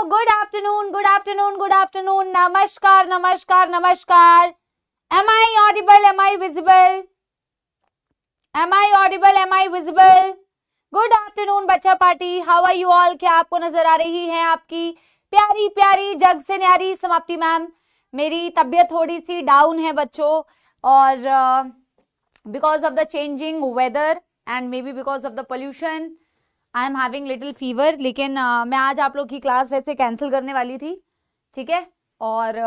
good afternoon, good afternoon, good afternoon. Namaskar, namaskar, namaskar. Am I audible? Am I visible? Am I audible? Am I visible? Good afternoon, बच्चा party. How are you all? क्या आपको नजर आ रही है आपकी प्यारी प्यारी जग से न्यारी समाप्ति मैम? मेरी तबीयत थोड़ी सी डाउन है बच्चों, और because of the changing weather and maybe because of the pollution I am having little fever. लेकिन मैं आज आप लोग की क्लास वैसे कैंसिल करने वाली थी, ठीक है, और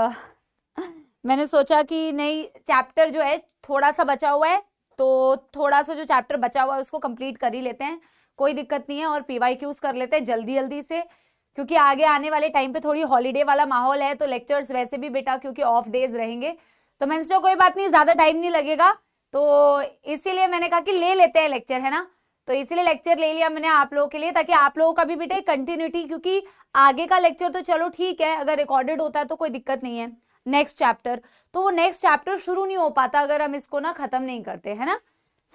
मैंने सोचा कि नहीं, चैप्टर जो है थोड़ा सा बचा हुआ है, तो थोड़ा सा जो चैप्टर बचा हुआ है उसको कंप्लीट कर ही लेते हैं, कोई दिक्कत नहीं है, और PYQs कर लेते हैं जल्दी जल्दी से, क्योंकि आगे आने वाले टाइम पे थोड़ी हॉलीडे वाला माहौल है, तो लेक्चर्स वैसे भी बेटा क्योंकि ऑफ डेज रहेंगे, तो मैंने सोचा कोई बात नहीं, ज्यादा टाइम नहीं लगेगा, तो इसीलिए मैंने कहा कि ले लेते हैं लेक्चर, है ना, तो इसीलिए लेक्चर ले लिया मैंने आप लोगों के लिए, ताकि आप लोगों का भी बेटा कंटिन्यूटी, क्योंकि आगे का लेक्चर तो चलो ठीक है, अगर रिकॉर्डेड होता है तो कोई दिक्कत नहीं है, नेक्स्ट चैप्टर, तो वो नेक्स्ट चैप्टर शुरू नहीं हो पाता अगर हम इसको ना खत्म नहीं करते, है ना,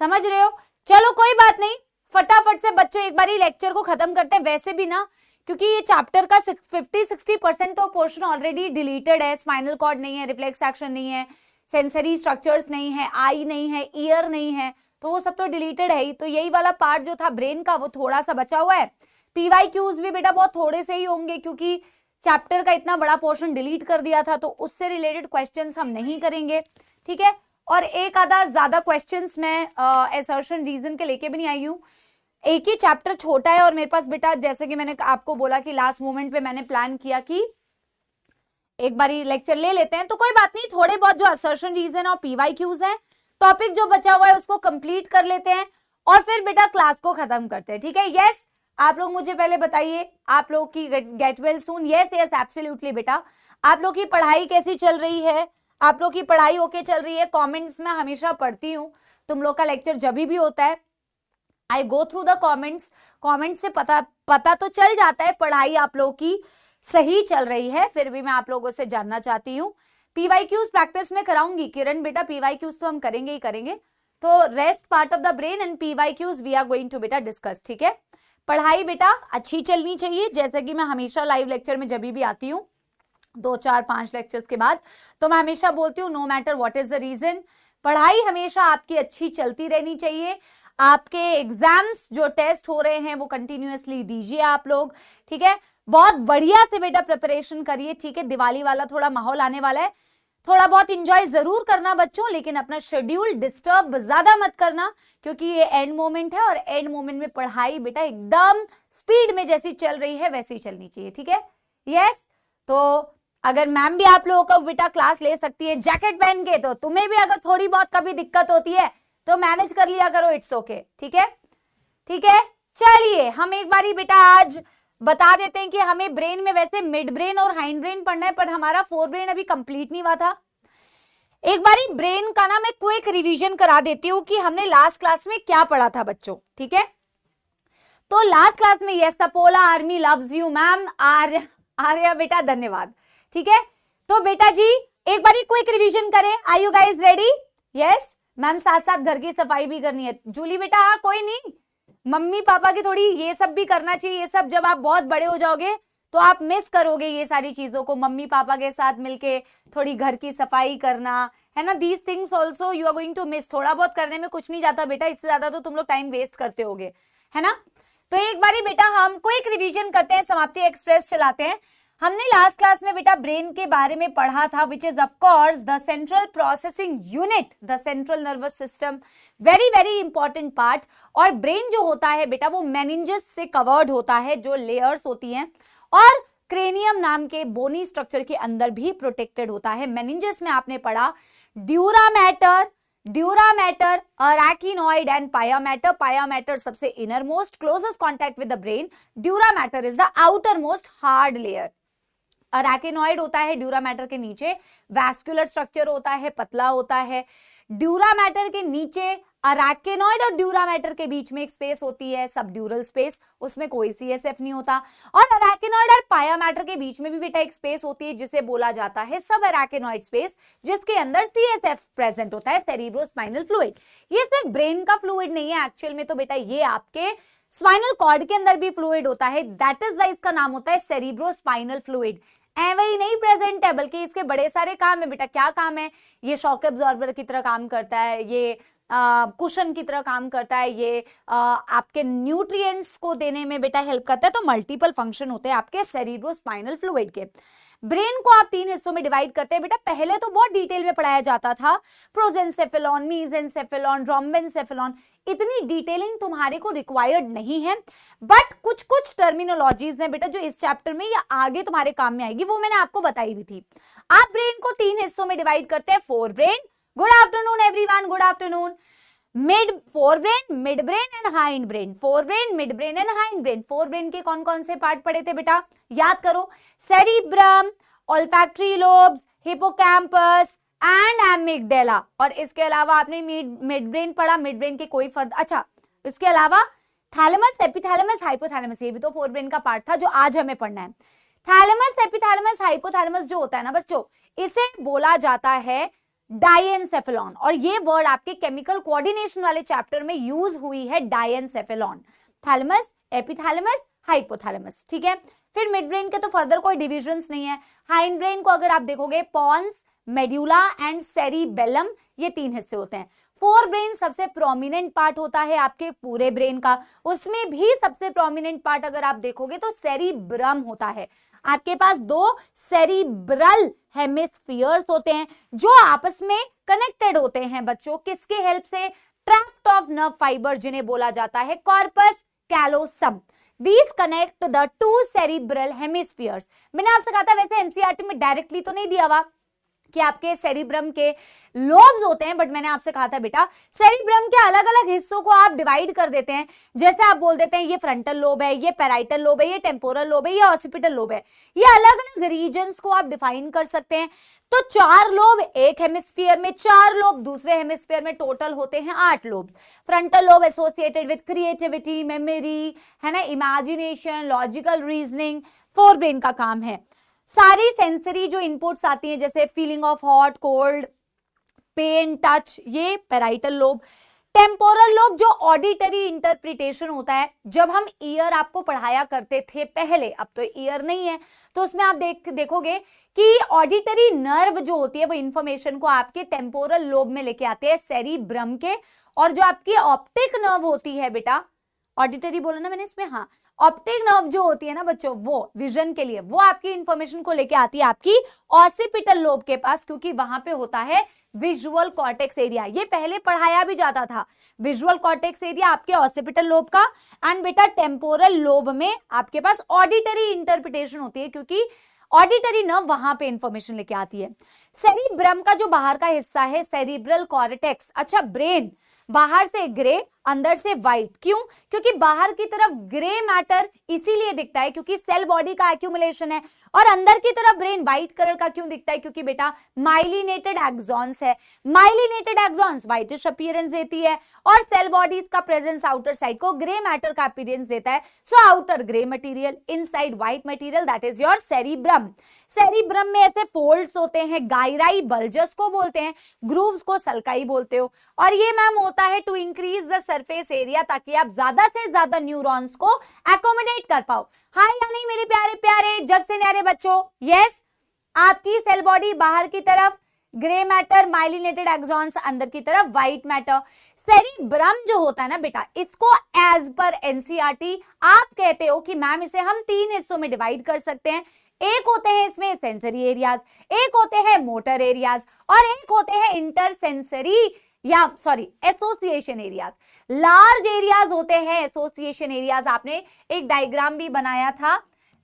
समझ रहे हो? चलो कोई बात नहीं, फटाफट से बच्चों एक बार लेक्चर को खत्म करते हैं। वैसे भी ना, क्योंकि ये चैप्टर का 50-60% तो पोर्शन ऑलरेडी डिलीटेड है, स्पाइनल कॉर्ड नहीं है, रिफ्लेक्स एक्शन नहीं है, सेंसरी स्ट्रक्चर्स नहीं है, आई नहीं है, ईयर नहीं है, तो वो सब तो डिलीटेड है ही, तो यही वाला पार्ट जो था ब्रेन का वो थोड़ा सा बचा हुआ है। PYQs भी बेटा बहुत थोड़े से ही होंगे, क्योंकि चैप्टर का इतना बड़ा पोर्शन डिलीट कर दिया था, तो उससे रिलेटेड क्वेश्चंस हम नहीं करेंगे, ठीक है, और एक आधा ज्यादा क्वेश्चंस मैं असर्शन रीजन के लेके भी नहीं आई हूँ। एक ही चैप्टर छोटा है और मेरे पास बेटा, जैसे कि मैंने आपको बोला कि लास्ट मोमेंट पे मैंने प्लान किया कि एक बारी लेक्चर ले लेते हैं, तो कोई बात नहीं, थोड़े बहुत जो असर्शन रीजन और PYQs हैं, टॉपिक जो बचा हुआ है उसको कंप्लीट कर लेते हैं और फिर बेटा क्लास को खत्म करते हैं, ठीक है। यस, आप लोग मुझे पहले बताइए, आप लोग की get well soon. Yes yes absolutely बेटा, आप लोग की पढ़ाई कैसी चल रही है? आप लोग की पढ़ाई ओके चल रही है? कमेंट्स में हमेशा पढ़ती हूँ, तुम लोग का लेक्चर जब भी होता है I go through the comments, comments से पता तो चल जाता है पढ़ाई आप लोग की सही चल रही है, फिर भी मैं आप लोगों से जानना चाहती हूँ। PYQs प्रैक्टिस में कराऊंगी किरण बेटा, PYQs तो हम करेंगे ही करेंगे, तो rest part of the brain and PYQs we are going to बेटा डिस्कस, ठीक है। पढ़ाई बेटा अच्छी चलनी चाहिए, जैसे कि मैं हमेशा लाइव लेक्चर में जब भी आती हूँ 2 4 5 लेक्चर्स के बाद, तो मैं हमेशा बोलती हूँ no matter what is the reason, पढ़ाई हमेशा आपकी अच्छी चलती रहनी चाहिए। आपके एग्जाम्स जो टेस्ट हो रहे हैं वो कंटिन्यूअसली दीजिए आप लोग, ठीक है, बहुत बढ़िया से बेटा प्रिपरेशन करिए, ठीक है। दिवाली वाला थोड़ा माहौल आने वाला है, थोड़ा बहुत एंजॉय जरूर करना बच्चों, लेकिन अपना शेड्यूल डिस्टर्ब ज्यादा मत करना, क्योंकि ये एंड मोमेंट है, और एंड मोमेंट में पढ़ाई बेटा एकदम स्पीड में जैसी चल रही है वैसी चलनी चाहिए, ठीक है। यस, तो अगर मैम भी आप लोगों को बेटा क्लास ले सकती है जैकेट पहन के, तो तुम्हें भी अगर थोड़ी बहुत कभी दिक्कत होती है तो मैनेज कर लिया करो, इट्स ओके, ठीक है, ठीक है। चलिए हम एक बारी बेटा आज बता देते हैं कि हमें ब्रेन में वैसे मिड ब्रेन और हाइंड ब्रेन पढ़ना है, पर हमारा फोर ब्रेन अभी कंप्लीट नहीं हुआ था। एक बारी ब्रेन का ना मैं क्विक रिवीजन करा देती हूँ कि हमने लास्ट क्लास में क्या पढ़ा था बच्चों, ठीक है। तो लास्ट क्लास में यस सपोला army loves you ma'am, Arya बेटा धन्यवाद, ठीक है। तो बेटा जी एक बारी क्विक रिवीजन करें, are you guys ready? Yes ma'am, साथ साथ घर की सफाई भी करनी है। जूली बेटा हाँ कोई नहीं, मम्मी पापा की थोड़ी ये सब भी करना चाहिए, ये सब जब आप बहुत बड़े हो जाओगे तो आप मिस करोगे ये सारी चीजों को, मम्मी पापा के साथ मिलके थोड़ी घर की सफाई करना, है ना, these things also you are going to miss. थोड़ा बहुत करने में कुछ नहीं जाता बेटा, इससे ज्यादा तो तुम लोग टाइम वेस्ट करते होगे, है ना। तो एक बारी बेटा हम क्विक रिवीजन करते हैं, समाप्ति एक्सप्रेस चलाते हैं। हमने लास्ट क्लास में बेटा ब्रेन के बारे में पढ़ा था, which is of course the central processing unit, the central nervous system, very very important part. और ब्रेन जो होता है बेटा वो मेनिंजेस से कवर्ड होता है, जो लेयर्स होती हैं, और क्रेनियम नाम के बोनी स्ट्रक्चर के अंदर भी प्रोटेक्टेड होता है। मेनिंजेस में आपने पढ़ा dura mater, arachnoid and pia mater. Pia mater सबसे innermost closest contact with the brain, dura mater is the outermost hard layer. Arachnoid होता है ड्यूरा मैटर के नीचे, वैस्कुलर स्ट्रक्चर होता है, पतला होता है। ड्यूरा मैटर के नीचे अरैकेनॉइड और ड्यूरा मैटर के बीच में एक स्पेस होती है, सबड्यूरल स्पेस, उसमें कोई CSF नहीं होता। और अरैकेनॉइड और पाया मैटर के बीच में भी बेटा एक स्पेस होती है जिसे बोला जाता है सब अरैकेनॉइड स्पेस, जिसके अंदर CSF प्रेजेंट होता है, सेरिब्रोस्पाइनल फ्लूइड। ये सिर्फ ब्रेन का फ्लूइड नहीं है एक्चुअल में, तो बेटा ये आपके स्पाइनल कॉर्ड के अंदर भी फ्लूइड होता है, दैट इज वाई इसका नाम होता है सेरिब्रोस्पाइनल फ्लूइड। ऐसे ही नहीं प्रेजेंट है, बल्कि इसके बड़े सारे काम है बेटा। क्या काम है? ये शॉक एब्जॉर्बर की तरह काम करता है, ये कुशन की तरह काम करता है, ये आपके न्यूट्रिएंट्स को देने में बेटा हेल्प करता है। तो मल्टीपल फंक्शन होते हैं आपके सेरिब्रोस्पाइनल फ्लूइड के। ब्रेन को आप 3 हिस्सों में डिवाइड करते हैं बेटा। पहले तो बहुत डिटेल में पढ़ाया जाता था, प्रोजेंसेफेलॉन, मीजेंसेफेलॉन, रोम्बेंसेफेलॉन। इतनी डिटेलिंग तुम्हारे को रिक्वायर्ड नहीं है, बट कुछ कुछ टर्मिनोलॉजीज ने बेटा जो इस चैप्टर में या आगे तुम्हारे काम में आएगी, वो मैंने आपको बताई भी थी। आप ब्रेन को 3 हिस्सों में डिवाइड करते हैं, fore brain, good afternoon everyone, good afternoon, fore brain, mid brain and hind brain, fore brain, mid brain and hind brain. Fore brain के कौन कौन से पार्ट पढ़े थे बेटा? याद करो, cerebrum, olfactory lobes, hippocampus and amygdala. और इसके अलावा आपने मिड ब्रेन पढ़ा, मिड ब्रेन के कोई फर्द, अच्छा इसके अलावा थैलेमस, एपिथैलेमस, हाइपोथैलेमस, ये भी तो फोर ब्रेन का पार्ट था जो आज हमें पढ़ना है। थैलेमस, एपिथैलेमस, हाइपोथैलेमस जो होता है ना बच्चों, इसे बोला जाता है डायेनसेफेलॉन। और ये वर्ड आपके केमिकल कोऑर्डिनेशन वाले चैप्टर में यूज हुई है, डायेनसेफेलॉन। थैलेमस, एपिथैलेमस, हाइपोथैलेमस, ठीक है। फिर मिड ब्रेन के तो फर्दर कोई डिविजन्स नहीं है। हाइंड ब्रेन को अगर आप देखोगे, पॉन्स, मेड्यूला एंड सेरिबेलम, ये 3 हिस्से होते हैं। फोर ब्रेन सबसे प्रोमिनेंट पार्ट होता है आपके पूरे ब्रेन का, उसमें भी सबसे प्रोमिनेंट पार्ट अगर आप देखोगे तो सेरिब्रम होता है। आपके पास 2 सेरिब्रल हेमिस्फीयर्स होते हैं जो आपस में कनेक्टेड होते हैं बच्चों, किसके हेल्प से? ट्रैक्ट ऑफ नर्व फाइबर, जिन्हें बोला जाता है corpus callosum. These connect the 2 cerebral hemispheres। मैंने आपसे कहा था, वैसे एनसीईआरटी में डायरेक्टली तो नहीं दिया हुआ कि आपके सेरिब्रम के लोब्स होते हैं, बट मैंने आपसे कहा था बेटा सेरिब्रम के अलग अलग हिस्सों को आप डिवाइड कर देते हैं। जैसे आप बोल देते हैं ये फ्रंटल लोब है, ये पैराइटल लोब है, ये टेम्पोरल लोब है, ये ऑसिपिटल लोब है। ये अलग अलग रीजन्स को आप डिफाइन कर सकते हैं। तो 4 लोब एक हेमिस्फीयर में, 4 लोब दूसरे हेमिस्फीयर में, टोटल होते हैं 8 lobes. Frontal lobe associated with creativity, memory, है ना, imagination, logical reasoning, fore brain का काम है। सारी सेंसरी जो इनपुट्स आती हैं, जैसे feeling of hot, cold, pain, touch, ये पैराइटल लोब। टेम्पोरल लोब जो ऑडिटरी इंटरप्रिटेशन होता है, जब हम ईयर आपको पढ़ाया करते थे पहले, अब तो ईयर नहीं है, तो उसमें आप देखोगे कि ऑडिटरी नर्व जो होती है वो इंफॉर्मेशन को आपके टेम्पोरल लोब में लेके आते हैं सेरिब्रम के। और जो आपकी ऑप्टिक नर्व होती है बेटा, ऑडिटरी बोला ना मैंने इसमें, हाँ, ऑप्टिक नर्व जो होती है ना बच्चों, वो विजन के लिए, वो आपकी इंफॉर्मेशन को लेके आती है आपकी ऑसिपिटल लोब के पास, क्योंकि वहां पे होता है विजुअल कॉर्टेक्स एरिया। ये पहले पढ़ाया भी जाता था, विजुअल कॉर्टेक्स एरिया आपके ऑसिपिटल लोब का। एंड बेटा टेम्पोरल लोब में आपके पास ऑडिटरी इंटरप्रिटेशन होती है, क्योंकि ऑडिटरी नर्व वहां पे इंफॉर्मेशन लेके आती है। सेरिब्रम का जो बाहर का हिस्सा है सेरिब्रल कॉर्टेक्स, अच्छा ब्रेन बाहर से ग्रे अंदर से व्हाइट, क्यों? क्योंकि बाहर की तरफ ग्रे मैटर इसीलिए दिखता है क्योंकि सेल बॉडी का एक्यूमुलेशन है, और अंदर की तरफ ब्रेन व्हाइट कलर का क्यों दिखता है? क्योंकि बेटा माइलिनेटेड एक्सॉन्स है। माइलिनेटेड एक्सॉन्स व्हाइटिश अपीयरेंस देती है, और सेल बॉडीज का प्रेजेंस आउटर साइड को ग्रे मैटर का अपीयरेंस देता है। So outer grey material, inside white material, that is your cerebrum. Cerebrum में ऐसे फोल्ड्स होते हैं, गायराई बल्जस को बोलते हैं, ग्रूव्स को सल्काई बोलते हो। और ये मैम होता है to increase the surface area, ताकि आप ज्यादा से ज्यादा न्यूरॉन्स को एकोमोडेट कर पाओ। हाय या नहीं मेरे प्यारे प्यारे जग से न्यारे बच्चों? यस, आपकी सेल बॉडी बाहर की तरफ ग्रे मैटर, माइलिनेटेड एक्सॉन्स अंदर की तरफ व्हाइट मैटर। सेरिब्रम जो होता है ना बेटा, इसको एज पर एनसीईआरटी आप कहते हो कि मैम इसे हम 3 हिस्सों में डिवाइड कर सकते हैं। एक होते हैं इसमें सेंसरी एरियाज, एक होते हैं मोटर एरियाज, और एक होते हैं इंटरसेंसरी या sorry association areas. Large areas होते हैं एसोसिएशन एरियाज, आपने एक डायग्राम भी बनाया था।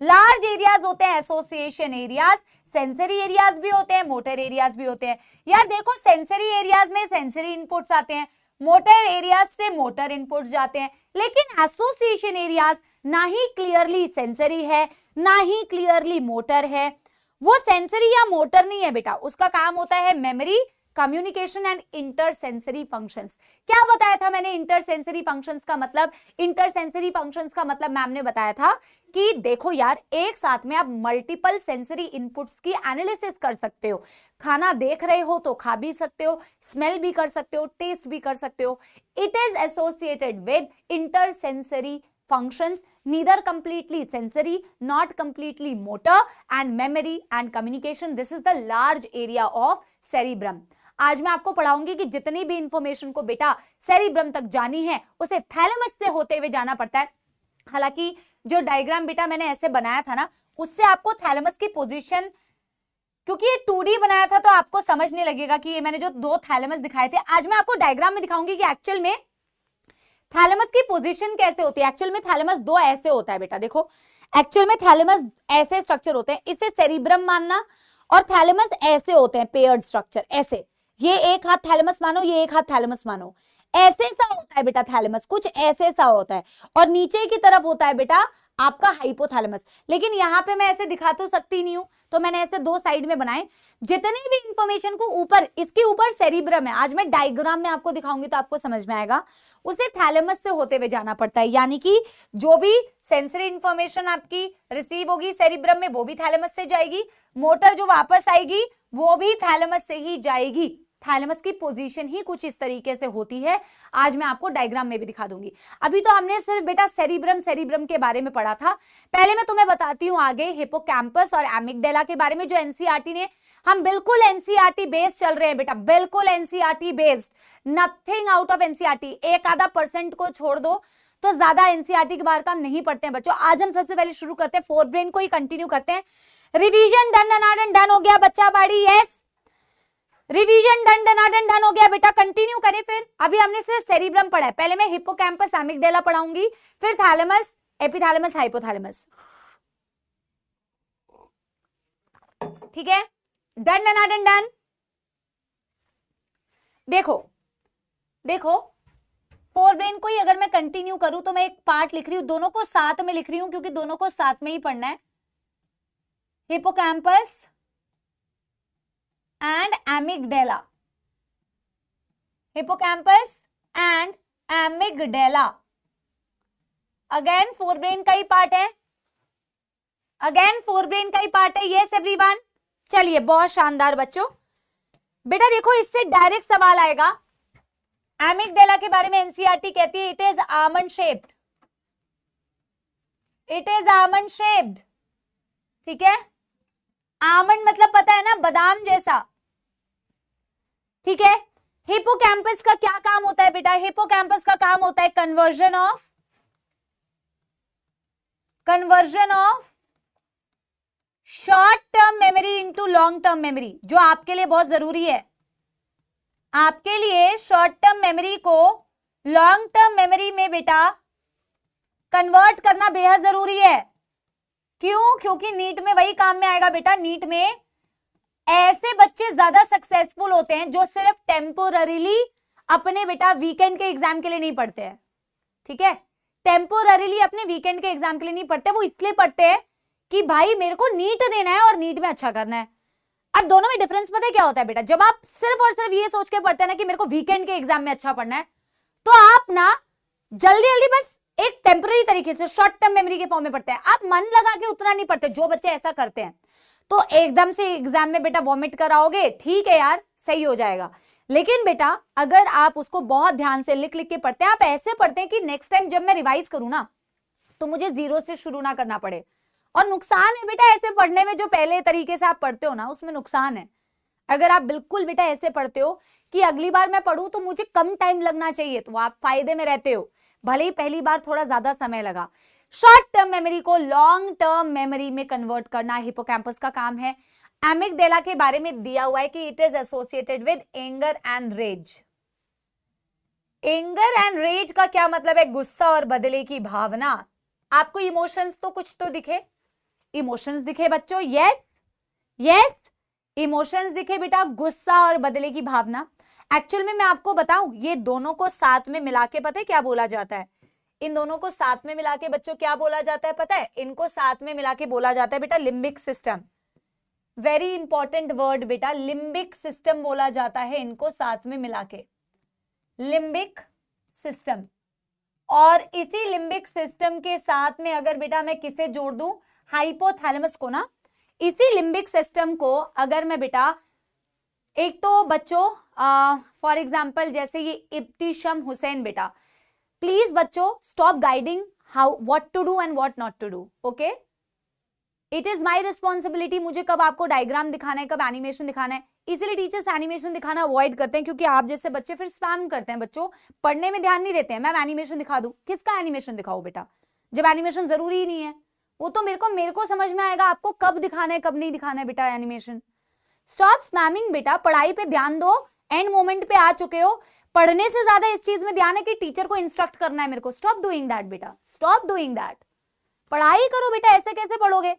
लार्ज एरियाज होते हैं एसोसिएशन एरियाज, सेंसरी एरियाज भी होते हैं, मोटर एरियाज भी होते हैं। यार देखो, सेंसरी एरियाज में सेंसरी इनपुट्स आते हैं, मोटर एरियाज से मोटर इनपुट्स जाते हैं, लेकिन एसोसिएशन एरियाज ना ही क्लियरली सेंसरी है ना ही क्लियरली मोटर है। वो सेंसरी या मोटर नहीं है बेटा, उसका काम होता है मेमोरी, कम्युनिकेशन एंड इंटरसेंसरी फंक्शंस। क्या बताया था मैंने इंटरसेंसरी फंक्शंस का मतलब? इंटरसेंसरी फंक्शंस का मतलब मैम ने बताया था कि देखो यार, एक साथ में आप मल्टीपल सेंसरी इनपुट्स की एनालिसिस कर सकते हो। खाना देख रहे हो तो खा भी सकते हो, स्मेल भी कर सकते हो, टेस्ट भी कर सकते हो। It is associated with intersensory functions, neither completely sensory, not completely motor, and memory and communication. This is the large area of cerebrum. आज मैं आपको पढ़ाऊंगी कि जितनी भी इंफॉर्मेशन को बेटा सेरिब्रम तक जानी है उसे थैलेमस से होते हुए जाना पड़ता है। हालांकि जो डायग्राम बेटा मैंने ऐसे बनाया था ना, उससे आपको थैलेमस की पोजीशन, क्योंकि ये 2D बनाया था तो आपको समझ नहीं लगेगा कि ये मैंने जो दो थैलेमस दिखाए थे, आज मैं आपको डायग्राम में दिखाऊंगी कि एक्चुअल में थैलेमस की पोजीशन कैसे होती है। एक्चुअल में थैलेमस दो ऐसे होता है बेटा, देखो एक्चुअल में थैलेमस ऐसे स्ट्रक्चर होते हैं, इसे सेरिब्रम मानना, और थैलेमस ऐसे होते हैं पेयर्ड स्ट्रक्चर, ऐसे, ये एक हाथ थैलेमस मानो, ये एक हाथ थैलेमस मानो, ऐसे सा होता है बेटा थैलेमस, कुछ ऐसे सा होता है, और नीचे की तरफ होता है बेटा आपका हाइपोथैलेमस। लेकिन यहाँ पे मैं ऐसे दिखा तो सकती नहीं हूं, तो मैंने ऐसे दो साइड में बनाए। जितनी भी इंफॉर्मेशन को ऊपर, इसके ऊपर सेरिब्रम है, आज मैं डायग्राम में आपको दिखाऊंगी तो आपको समझ में आएगा, उसे थैलेमस से होते हुए जाना पड़ता है। यानी कि जो भी सेंसरी इंफॉर्मेशन आपकी रिसीव होगी सेरिब्रम में वो भी थैलेमस से जाएगी, मोटर जो वापस आएगी वो भी थैलेमस से ही जाएगी। थैलेमस की पोजीशन ही कुछ इस तरीके से होती है, आज मैं आपको डायग्राम में भी दिखा दूंगी। अभी तो हमने सिर्फ बेटा सेरिब्रम के बारे में पढ़ा था। पहले मैं तुम्हें बताती हूं आगे हिपोकैम्पस और एमिगडाला के बारे में, जो एनसीईआरटी ने, हम बिल्कुल एनसीईआरटी बेस्ड चल रहे हैं बेटा, बिल्कुल NCERT based, nothing out of NCERT. एक आधा % को छोड़ दो तो ज्यादा एनसीईआरटी के बाहर का हम नहीं पढ़ते हैं बच्चों। आज हम सबसे पहले शुरू करते हैं, फोर ब्रेन को ही कंटिन्यू करते हैं। रिवीजन डन हो गया बच्चा बाड़ी, यस रिवीजन डन हो गया बेटा, कंटिन्यू करें फिर। अभी हमने सिर्फ सेरिब्रम पढ़ा है, पहले मैं हिपोकैम्पस एमिगडाला पढ़ाऊंगी, फिर थैलेमस, एपिथैलेमस, हाइपोथैलेमस, ठीक है? डन। देखो फोर ब्रेन को ही अगर मैं कंटिन्यू करूं तो मैं एक पार्ट लिख रही हूं, दोनों को साथ में लिख रही हूं क्योंकि दोनों को साथ में ही पढ़ना है। Hippocampus and amygdala, hippocampus and amygdala again forebrain का ही पार्ट है, यस एवरीवन। चलिए बहुत शानदार बच्चों, बेटा देखो इससे डायरेक्ट सवाल आएगा। एमिगडाला के बारे में एनसीईआरटी कहती है इट इज आमंड शेप्ड, ठीक है? आमंड मतलब पता है ना, बादाम जैसा, ठीक है? हिपोकैम्पस का क्या काम होता है बेटा? हिपोकैम्पस का काम होता है conversion of short term memory into long term memory, जो आपके लिए बहुत जरूरी है। आपके लिए शॉर्ट टर्म मेमोरी को लॉन्ग टर्म मेमोरी में बेटा कन्वर्ट करना बेहद जरूरी है। क्यों? क्योंकि नीट में वही काम में आएगा बेटा। नीट में ऐसे बच्चे ज्यादा सक्सेसफुल होते हैं जो सिर्फ टेम्पोररीली अपने बेटा वीकेंड के एग्जाम के लिए नहीं पढ़ते हैं, ठीक है? टेम्पोररीली अपने वीकेंड के एग्जाम के लिए नहीं पढ़ते, वो इसलिए पढ़ते हैं कि भाई मेरे को नीट देना है और नीट में अच्छा करना है। अब दोनों में डिफरेंस पता है क्या होता है बेटा? जब आप सिर्फ और सिर्फ ये सोच के पढ़ते हैं ना कि मेरे को वीकेंड के एग्जाम में अच्छा पढ़ना है, तो आप ना जल्दी बस एक टेम्पररी तरीके से शॉर्ट टर्म मेमोरी के फॉर्म में पढ़ते हैं, आप मन लगा के उतना नहीं पढ़ते। जो बच्चे ऐसा करते हैं तो एकदम से एग्जाम में बेटा वॉमिट कराओगे, ठीक है यार, सही हो जाएगा। लेकिन बेटा अगर आप उसको बहुत ध्यान से लिख के पढ़ते हैं, आप ऐसे पढ़ते हैं कि नेक्स्ट टाइम जब मैं रिवाइज करूं ना तो मुझे जीरो से शुरू ना करना पड़े। और नुकसान है बेटा ऐसे पढ़ने में, जो पहले तरीके से आप पढ़ते हो ना उसमें नुकसान है। अगर आप बिल्कुल बेटा ऐसे पढ़ते हो कि अगली बार मैं पढ़ूं तो मुझे कम टाइम लगना चाहिए, तो आप फायदे में रहते हो, भले ही पहली बार थोड़ा ज्यादा समय लगा। शॉर्ट टर्म मेमोरी को लॉन्ग टर्म मेमोरी में कन्वर्ट करना हिपोकैम्पस का काम है। एमिगडाला के बारे में दिया हुआ है कि it is associated with anger and rage. Anger and rage का क्या मतलब है? गुस्सा और बदले की भावना। आपको इमोशंस तो कुछ तो दिखे, इमोशंस दिखे बच्चों, यस इमोशंस दिखे बेटा, गुस्सा और बदले की भावना। एक्चुअल में मैं आपको बताऊं, ये दोनों को साथ में मिला के पता है क्या बोला जाता है? इन दोनों को साथ में मिला के बच्चों क्या बोला जाता है पता है? इनको साथ में मिला के बोला जाता है बेटा limbic system. Very important word बेटा, लिम्बिक सिस्टम बोला जाता है इनको साथ में मिला के, लिम्बिक सिस्टम। और इसी लिम्बिक सिस्टम के साथ में अगर बेटा मैं किसे जोड़ दूं, हाइपोथैलेमस को ना, इसी लिम्बिक सिस्टम को अगर मैं बेटा, एक तो बच्चों फॉर एग्जांपल जैसे ये इब्तिशम हुसैन बेटा, प्लीज बच्चों stop guiding how what to do and what not to do, okay. It is my responsibility, मुझे कब आपको डायग्राम दिखाना है, कब एनिमेशन दिखाना है। इसीलिए टीचर्स एनिमेशन दिखाना अवॉइड करते हैं, क्योंकि आप जैसे बच्चे फिर स्पैम करते हैं, बच्चों पढ़ने में ध्यान नहीं देते हैं। मैम एनिमेशन दिखा दूं, किसका एनिमेशन दिखाओ बेटा, जब एनिमेशन जरूरी ही नहीं है। वो तो मेरे को समझ में आएगा आपको कब दिखाना है कब नहीं दिखाना है बेटा एनिमेशन। स्टॉप स्पैमिंग बेटा, पढ़ाई पे ध्यान दो, एंड मोमेंट पे आ चुके हो। पढ़ने से ज्यादा इस चीज में ध्यान है कि टीचर को इंस्ट्रक्ट करना है मेरे को। स्टॉप डूइंग दैट बेटा, स्टॉप डूइंग दैट। पढ़ाई करो बेटा, ऐसे कैसे पढ़ोगे?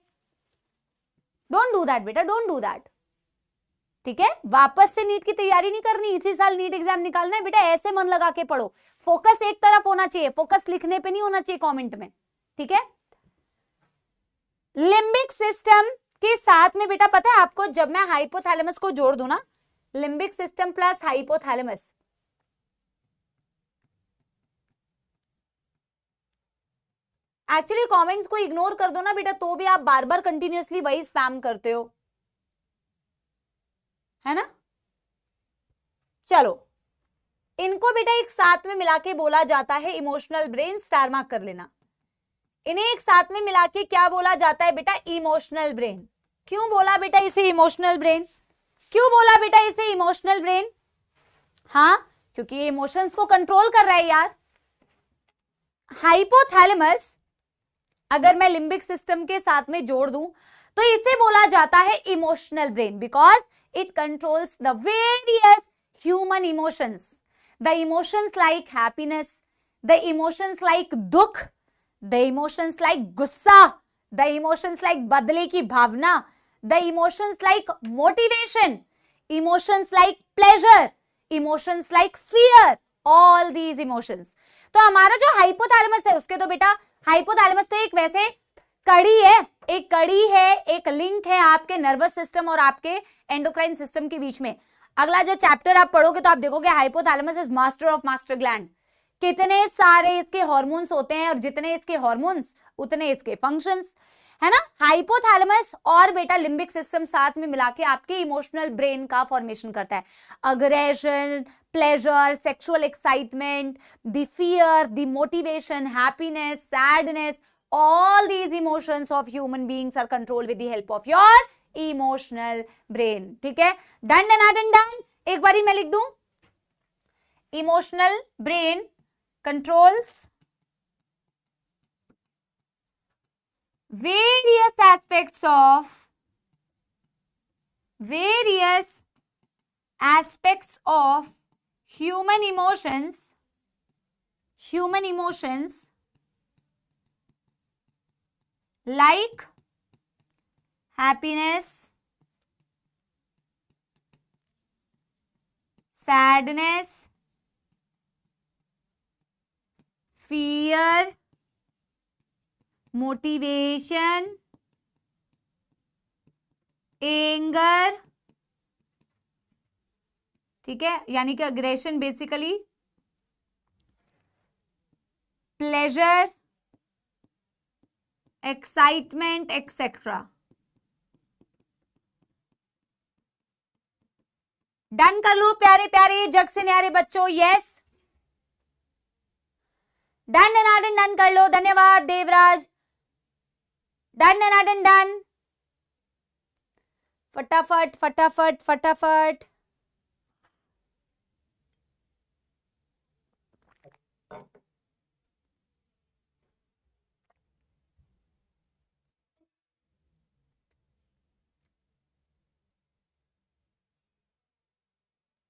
डोंट डू दैट बेटा, डोंट डू दैट, ठीक है। वापस से नीट की तैयारी नहीं करनी, इसी साल नीट एग्जाम निकालना है बेटा, ऐसे मन लगा के पढ़ो। फोकस एक तरफ होना चाहिए, फोकस लिखने पे नहीं होना चाहिए कमेंट में, ठीक है। लिम्बिक सिस्टम के साथ में बेटा पता है आपको, जब मैं हाइपोथैलेमस को जोड़ दूं ना, limbic system plus hypothalamus, actually comments को इग्नोर कर दो ना बेटा, तो भी आप बार बार कंटिन्यूअसली वही स्पैम करते हो, है ना। चलो इनको बेटा एक साथ में मिला के बोला जाता है इमोशनल ब्रेन, स्टार मार्क कर लेना। इन्हें एक साथ में मिला के क्या बोला जाता है बेटा? Emotional brain. क्यों बोला बेटा इसे इमोशनल ब्रेन? क्यों बोला बेटा इसे इमोशनल ब्रेन? हाँ, क्योंकि ये इमोशंस को कंट्रोल कर रहा है यार। हाइपोथैलेमस अगर मैं लिम्बिक सिस्टम के साथ में जोड़ दूं तो इसे बोला जाता है emotional brain, because it controls the various human emotions, the emotions like happiness, the emotions like दुख, द इमोशंस लाइक गुस्सा, द इमोशंस लाइक बदले की भावना, the emotions like motivation, emotions like pleasure, emotions like fear, all these emotions. तो हमारा जो hypothalamus है उसके तो बेटा, हाइपोथैलेमस तो एक वैसे कड़ी है, एक कड़ी है, एक लिंक है आपके नर्वस सिस्टम और आपके एंडोक्राइन सिस्टम के बीच में। अगला जो चैप्टर आप पढ़ोगे तो आप देखोगे hypothalamus is master of master gland. कितने सारे इसके हार्मोन्स होते हैं और जितने इसके हार्मोन्स उतने इसके फंक्शंस, है ना। हाइपोथैलेमस और बेटा लिम्बिक सिस्टम साथ में मिला के आपके इमोशनल ब्रेन का फॉर्मेशन करता है। Aggression, pleasure, sexual excitement, the fear, the motivation, happiness, sadness, all these emotions of human beings are controlled with the help of your emotional brain, ठीक है। डन डन डन डन, एक बारी मैं लिख दूं, emotional brain controls various aspects of human emotions like happiness, sadness, fear, motivation, anger, ठीक है, यानी कि aggression basically, pleasure, excitement etcetera. Done कर लो प्यारे प्यारे जग से न्यारे बच्चों, यस डन डन डन कर लो। धन्यवाद देवराज, डन डन डन, फटाफट फटाफट फटाफट।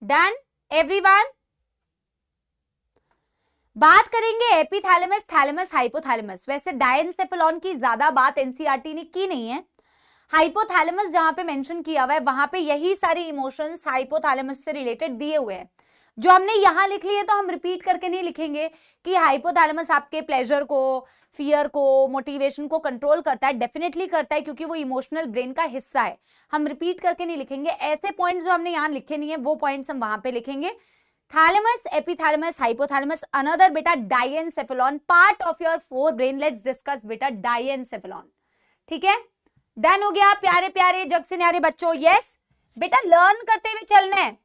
Done everyone. बात करेंगे एपिथैलेमस, थैलेमस, हाइपोथैलेमस। वैसे डायनसेफेलॉन की ज्यादा बात एनसीईआरटी ने की नहीं है। हाइपोथैलेमस जहां पे मेंशन किया हुआ है वहां पे यही सारे इमोशंस हाइपोथैलेमस से रिलेटेड दिए हुए हैं। जो हमने यहां लिख लिए तो हम रिपीट करके नहीं लिखेंगे कि हाइपोथैलेमस आपके प्लेजर को, फियर को, मोटिवेशन को कंट्रोल करता है। डेफिनेटली करता है क्योंकि वो इमोशनल ब्रेन का हिस्सा है। हम रिपीट करके नहीं लिखेंगे। ऐसे पॉइंट्स जो हमने यहां लिखे नहीं है वो पॉइंट्स हम वहां पे लिखेंगे। थैलेमस, एपिथैलेमस, हाइपोथैलेमस, अनदर बेटा diencephalon, part of your forebrain. Let's discuss बेटा डायेनसेफेलॉन। ठीक है, डन हो गया प्यारे प्यारे जग से न्यारे बच्चों। यस बेटा, लर्न करते हुए चलना है।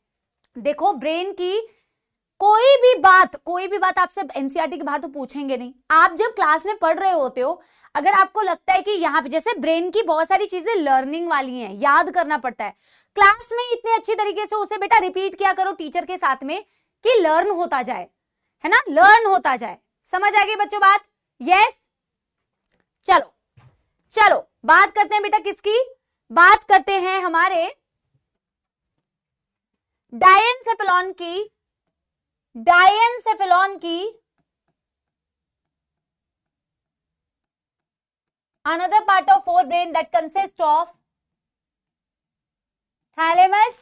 देखो ब्रेन की कोई भी बात आपसे एनसीईआरटी के बाहर तो पूछेंगे नहीं। आप जब क्लास में पढ़ रहे होते हो, अगर आपको लगता है कि यहाँ पे जैसे ब्रेन की बहुत सारी चीजें लर्निंग वाली हैं, याद करना पड़ता है, क्लास में इतने अच्छी तरीके से उसे बेटा रिपीट किया करो टीचर के साथ में कि लर्न होता जाए, है ना, लर्न होता जाए। समझ आ गई बच्चों बात? यस, चलो चलो बात करते हैं बेटा किसकी, बात करते हैं हमारे डायेनसेफेलॉन की। डायेनसेफेलॉन की another part of forebrain that consists of thalamus,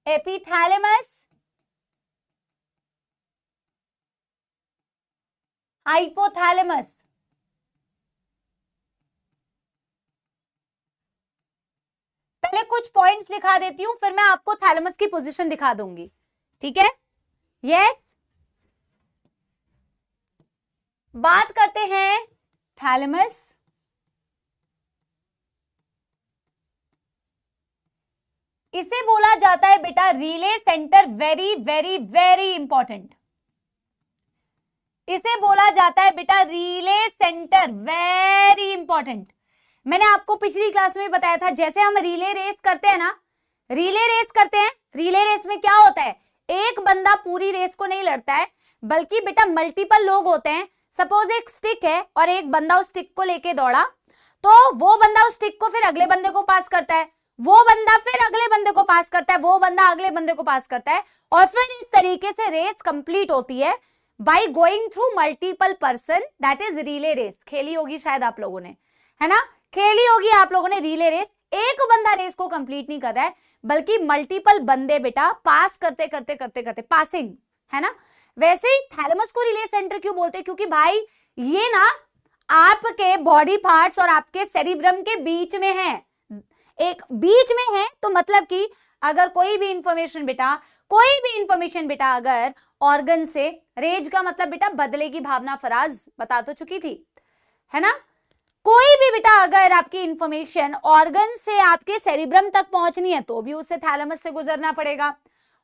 epithalamus, hypothalamus। पहले कुछ पॉइंट्स लिखा देती हूं, फिर मैं आपको थैलेमस की पोजीशन दिखा दूंगी। ठीक है, यस, बात करते हैं थैलेमस। इसे बोला जाता है बेटा relay centre. Very very very important. इसे बोला जाता है बेटा रिले सेंटर। Very important. मैंने आपको पिछली क्लास में बताया था, जैसे हम रिले रेस करते हैं ना, रिले रेस करते हैं, रिले रेस में क्या होता है, एक बंदा पूरी रेस को नहीं लड़ता है, बल्कि बेटा मल्टीपल लोग होते हैं। सपोज एक स्टिक है और एक बंदा उस स्टिक को लेके दौड़ा, तो वो बंदा उस स्टिक को फिर अगले बंदे को पास करता है, वो बंदा फिर अगले बंदे को पास करता है, वो बंदा अगले बंदे को पास करता है, और फिर इस तरीके से रेस कंप्लीट होती है by going through multiple person. That is relay race. खेली होगी शायद आप लोगों ने, है ना, खेली होगी आप लोगों ने रिले रेस। एक बंदा रेस को कंप्लीट नहीं कर रहा है, बल्कि मल्टीपल बंदे बेटा पास करते करते करते करते पासिंग, है ना। वैसे ही थैलेमस को रिले सेंटर क्यों बोलते हैं, क्योंकि भाई ये ना आपके बॉडी पार्ट्स और आपके सेरिब्रम के बीच में है, एक बीच में है। तो मतलब कि अगर कोई भी इंफॉर्मेशन बेटा अगर ऑर्गन से, रेज का मतलब बेटा बदले की भावना, फराज बता तो चुकी थी, है ना, कोई भी बेटा अगर आपकी इंफॉर्मेशन ऑर्गन से आपके सेरिब्रम तक पहुंचनी है तो भी उसे थैलेमस से गुजरना पड़ेगा,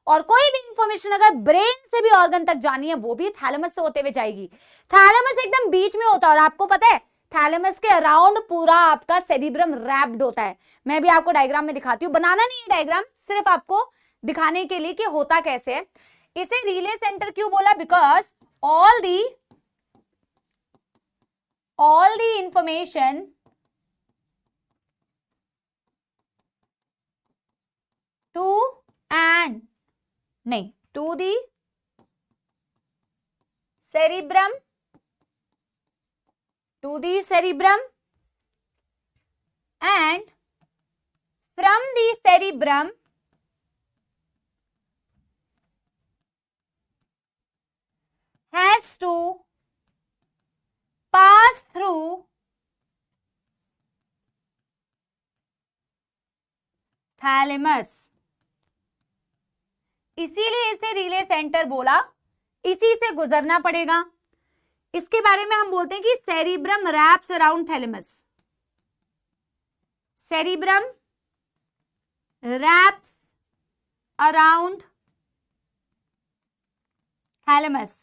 और कोई भी इंफॉर्मेशन अगर ब्रेन से भी ऑर्गन तक जानी है वो भी थैलेमस से होते हुए जाएगी। थैलेमस एकदम बीच में होता है, और आपको पता है थैलेमस के अराउंड पूरा आपका सेरिब्रम रैप्ड होता है। मैं भी आपको डायग्राम में दिखाती हूँ, बनाना नहीं है डायग्राम, सिर्फ आपको दिखाने के लिए कि होता कैसे है। इसे रिले सेंटर क्यों बोला, because all the information to the cerebrum, and from the cerebrum has to pass through thalamus. इसीलिए इसे रिले सेंटर बोला, इसी से गुजरना पड़ेगा। इसके बारे में हम बोलते हैं कि cerebrum wraps around thalamus. Cerebrum wraps around thalamus.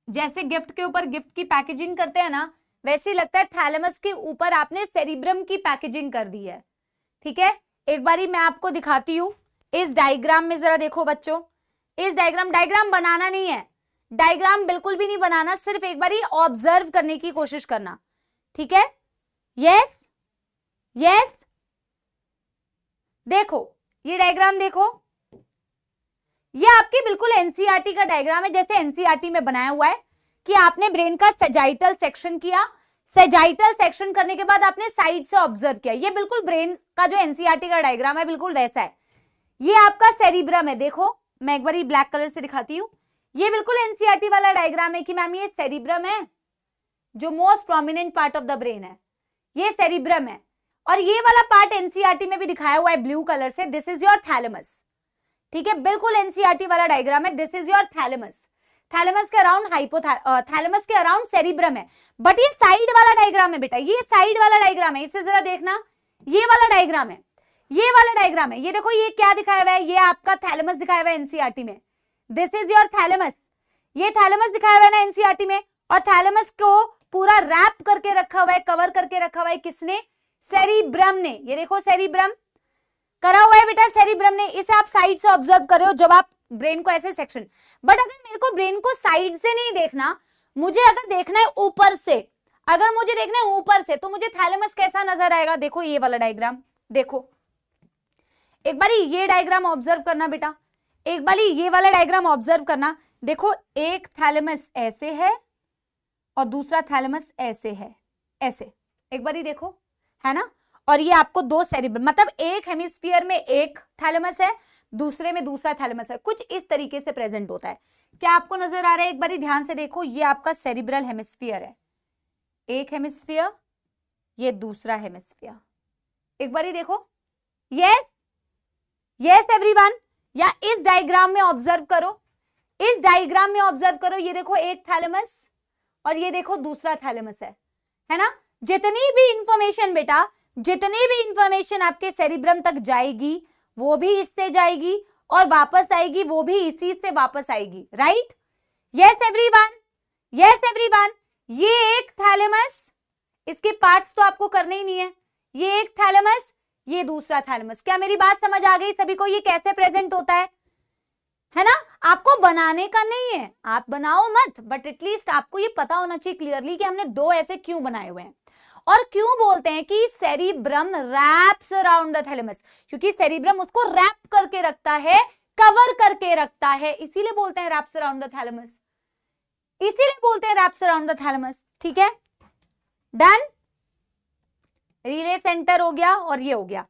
जैसे गिफ्ट के ऊपर गिफ्ट की पैकेजिंग करते हैं ना, वैसे ही लगता है थैलेमस के ऊपर आपने सेरिब्रम की पैकेजिंग कर दी है। ठीक है, एक बारी मैं आपको दिखाती हूं इस डायग्राम में, जरा देखो बच्चों, इस डायग्राम बनाना नहीं है, डायग्राम बिल्कुल भी नहीं बनाना, सिर्फ एक बारी ऑब्जर्व करने की कोशिश करना। ठीक है, यस यस, देखो ये डायग्राम देखो, ये आपके बिल्कुल एनसीईआरटी का डायग्राम है, जैसे एनसीईआरटी में बनाया हुआ है कि आपने ब्रेन का सेजाइटल सेक्शन किया, सेजाइटल सेक्शन करने के बाद आपने साइड से ऑब्जर्व किया। ये बिल्कुल ब्रेन का जो एनसीईआरटी का डायग्राम है बिल्कुल वैसा है। ये आपका सेरिब्रम है, देखो मैं एक बार ब्लैक कलर से दिखाती हूँ। ये बिल्कुल एनसीईआरटी वाला डायग्राम है कि मैम ये सेरिब्रम है, जो most prominent part of the brain है, ये सेरिब्रम है। और ये वाला पार्ट एनसीईआरटी में भी दिखाया हुआ है ब्लू कलर से, दिस इज योर थैलेमस। ठीक है, बिल्कुल एनसीईआरटी वाला डायग्राम है, this is your thalamus. Thalamus के अराउंड थैलेमस के अराउंड सेरिब्रम है। बट ये साइड वाला डायग्राम है बेटा, ये साइड वाला डायग्राम है, इसे जरा देखना, ये वाला डायग्राम है, ये वाला डायग्राम है। ये देखो ये क्या दिखाया हुआ है, ये आपका थैलेमस दिखाया हुआ है एनसीईआरटी में, दिस इज योर थैलेमस। ये थैलेमस दिखाया हुआ है ना एनसीईआरटी में, और थैलेमस को पूरा रैप करके रखा हुआ है, कवर करके रखा हुआ है किसने, सेरिब्रम ने। ये देखो सेरिब्रम करा हुआ है बेटा, सेरिब्रम ने। इसे आप साइड से ऑब्जर्व कर रहे हो जब आप ब्रेन को ऐसे सेक्शन, बट अगर मेरे को ब्रेन को साइड से नहीं देखना, मुझे अगर देखना है ऊपर से, अगर मुझे देखना है ऊपर से, तो मुझे थैलेमस कैसा नजर आएगा, देखो ये वाला डायग्राम, देखो एक बारी ये डायग्राम ऑब्जर्व करना बेटा, एक बारी ये वाला डायग्राम ऑब्जर्व करना। देखो एक थैलेमस ऐसे है और दूसरा थैलेमस ऐसे है, ऐसे, एक बारी देखो, है ना। और ये आपको दो सेरिब्रम, मतलब एक हेमिस्फीयर में एक थैलेमस है, दूसरे में दूसरा थैलेमस है, कुछ इस तरीके से प्रेजेंट होता है। क्या आपको नजर आ रहा है, एक बारी ध्यान से देखो, ये आपका सेरिब्रल हेमिस्फीयर है, एक हेमिस्फीयर, ये दूसरा हेमिस्फीयर, एक बारी देखो, यस यस एवरीवन। या इस डायग्राम में ऑब्जर्व करो, इस डायग्राम में ऑब्जर्व करो, ये देखो एक थैलेमस और ये देखो दूसरा थैलेमस है ना। जितनी भी इंफॉर्मेशन बेटा, जितनी भी इंफॉर्मेशन आपके सेरिब्रम तक जाएगी वो भी इससे जाएगी, और वापस आएगी वो भी इसी से वापस आएगी, right. Yes everyone, yes everyone. ये एक थैलेमस, इसके पार्ट्स तो आपको करने ही नहीं है, ये एक थैलेमस, ये दूसरा थैलेमस। क्या मेरी बात समझ आ गई सभी को, ये कैसे प्रेजेंट होता है ना। आपको बनाने का नहीं है, आप बनाओ मत, बट एटलीस्ट आपको ये पता होना चाहिए क्लियरली कि हमने दो ऐसे क्यों बनाए हुए हैं। और क्यों बोलते हैं कि cerebrum wraps around the thalamus, क्योंकि सेरिब्रम उसको रैप करके रखता है, कवर करके रखता है, इसीलिए बोलते हैं रैप्स अराउंड द थैलेमस, इसीलिए बोलते हैं रैप्स अराउंड द थैलेमस। ठीक है, डन। रिले सेंटर हो गया और ये हो गया,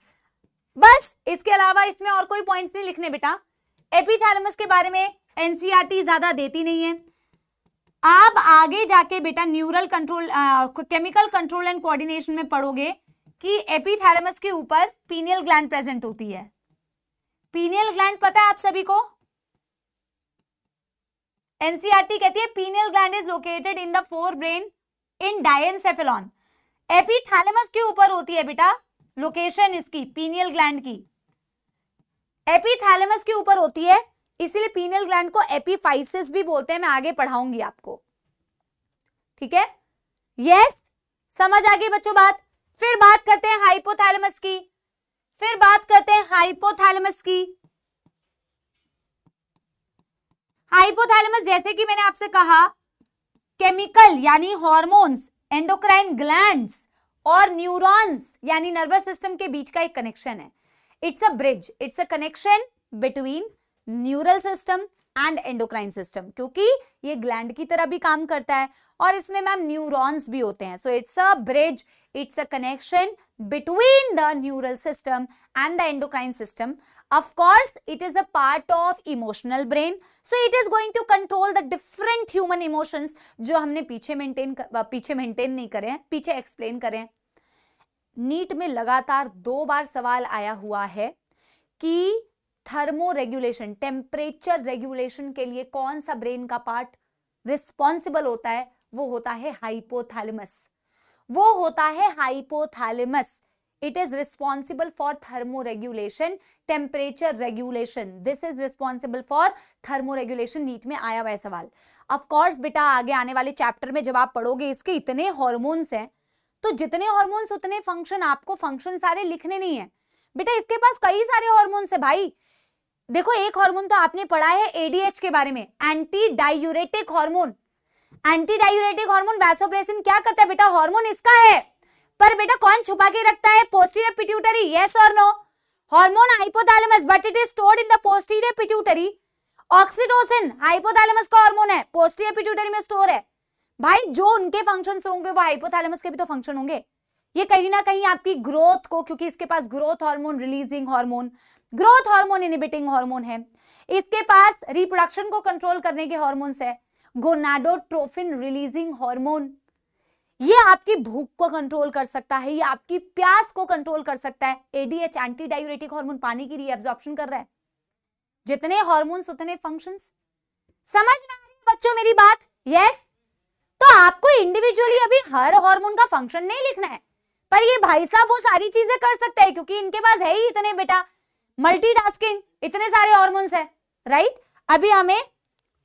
बस। इसके अलावा इसमें और कोई पॉइंट्स नहीं लिखने बेटा। एपिथैलेमस के बारे में एनसीईआरटी ज्यादा देती नहीं है। आप आगे जाके बेटा neural control, chemical control and coordination में पढ़ोगे कि एपिथैलेमस के ऊपर पीनियल ग्लैंड प्रेजेंट होती है। पीनियल ग्लैंड पता है आप सभी को, एनसीईआरटी कहती है pineal gland is located in the forebrain in diencephalon. Epithalamus के ऊपर होती है बेटा लोकेशन इसकी, पीनियल ग्लैंड की एपिथैलेमस के ऊपर होती है, इसीलिए पीनियल ग्लैंड को एपिफाइसिस भी बोलते हैं। मैं आगे पढ़ाऊंगी आपको, ठीक है। यस, समझ आ गई बच्चों बात। फिर बात करते हैं हाइपोथैलेमस की, फिर बात करते हैं हाइपोथैलेमस की। हाइपोथैलेमस जैसे कि मैंने आपसे कहा, केमिकल यानी हॉर्मोन्स, एंडोक्राइन ग्लैंड्स और न्यूरॉन्स यानी नर्वस सिस्टम के बीच का एक कनेक्शन है। It's a bridge, it's a connection between neural system and endocrine system, क्योंकि ये ग्लैंड की तरह भी काम करता है और इसमें मैम न्यूरॉन्स भी होते हैं। So it's a bridge, it's a connection between the neural system and the endocrine system. Of course, it is a part of emotional brain. So it is going to control the different human emotions जो हमने पीछे maintain नहीं करे हैं, पीछे explain करें। NEET में लगातार 2 बार सवाल आया हुआ है कि थर्मो रेगुलेशन, टेम्परेचर रेगुलेशन के लिए कौन सा ब्रेन का पार्ट रिस्पॉन्सिबल होता है? वो होता है हाइपोथैलेमस, वो होता है hypothalamus. It is responsible for thermoregulation, temperature regulation. This is responsible for thermoregulation. NEET में आया हुआ है सवाल. Of course बेटा आगे आने वाले चैप्टर में जब आप पढ़ोगे इसके इतने हॉर्मोन्स हैं, तो जितने हॉर्मोन्स उतने फंक्शन, आपको फंक्शन सारे लिखने नहीं है बेटा. इसके पास कई सारे हॉर्मोन्स है भाई. देखो एक हार्मोन तो आपने पढ़ा है एडीएच के बारे में, anti diuretic hormone. Anti diuretic hormone vasopressin क्या करता है बेटा? हार्मोन इसका है, पर बेटा कौन छुपा के रखता है? Posterior pituitary. यस और no? Hormone hypothalamus, but it is stored in the posterior pituitary. Oxytocin hypothalamus का हार्मोन है, पोस्टीरियर पिट्यूटरी में स्टोर है. भाई जो उनके फंक्शंस होंगे वो हाइपोथैलेमस के भी तो फंक्शन होंगे. ये कहीं ना कहीं आपकी ग्रोथ को, क्योंकि इसके पास growth hormone releasing hormone, growth hormone inhibiting hormone है, इसके पास रिप्रोडक्शन को कंट्रोल करने के हार्मोन्स है, गोनाडोट्रोफिन रिलीजिंग हार्मोन, ये आपकी भूख को कंट्रोल कर सकता है, ये आपकी प्यास को कंट्रोल कर सकता है। एडीएच एंटी डायूरेटिक हार्मोन पानी की रीअब्जॉर्प्शन कर रहा है। जितने हार्मोन्स उतने फंक्शंस। समझ में आ रही है बच्चों मेरी बात? यस। तो आपको इंडिविजुअली अभी हर हार्मोन का फंक्शन नहीं लिखना है, पर ये भाई साहब वो सारी चीजें कर सकते हैं क्योंकि इनके पास है ही इतने बेटा मल्टीटास्किंग, इतने सारे हार्मोन्स है, राइट। अभी हमें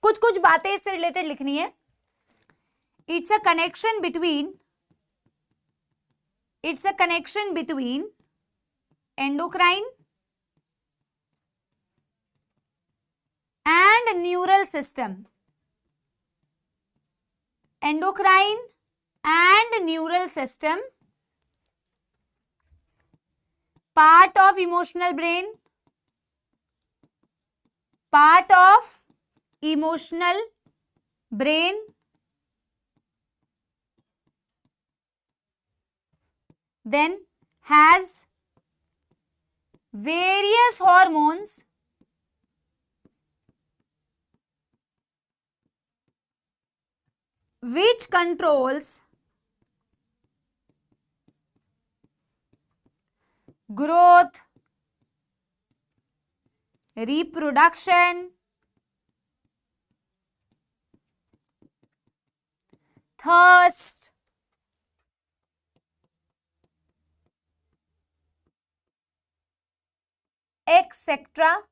कुछ कुछ बातें इससे रिलेटेड लिखनी है। It's a connection between endocrine and neural system. Endocrine and neural system, part of emotional brain, part of emotional brain, then has various hormones which controls growth, reproduction, thirst, etc.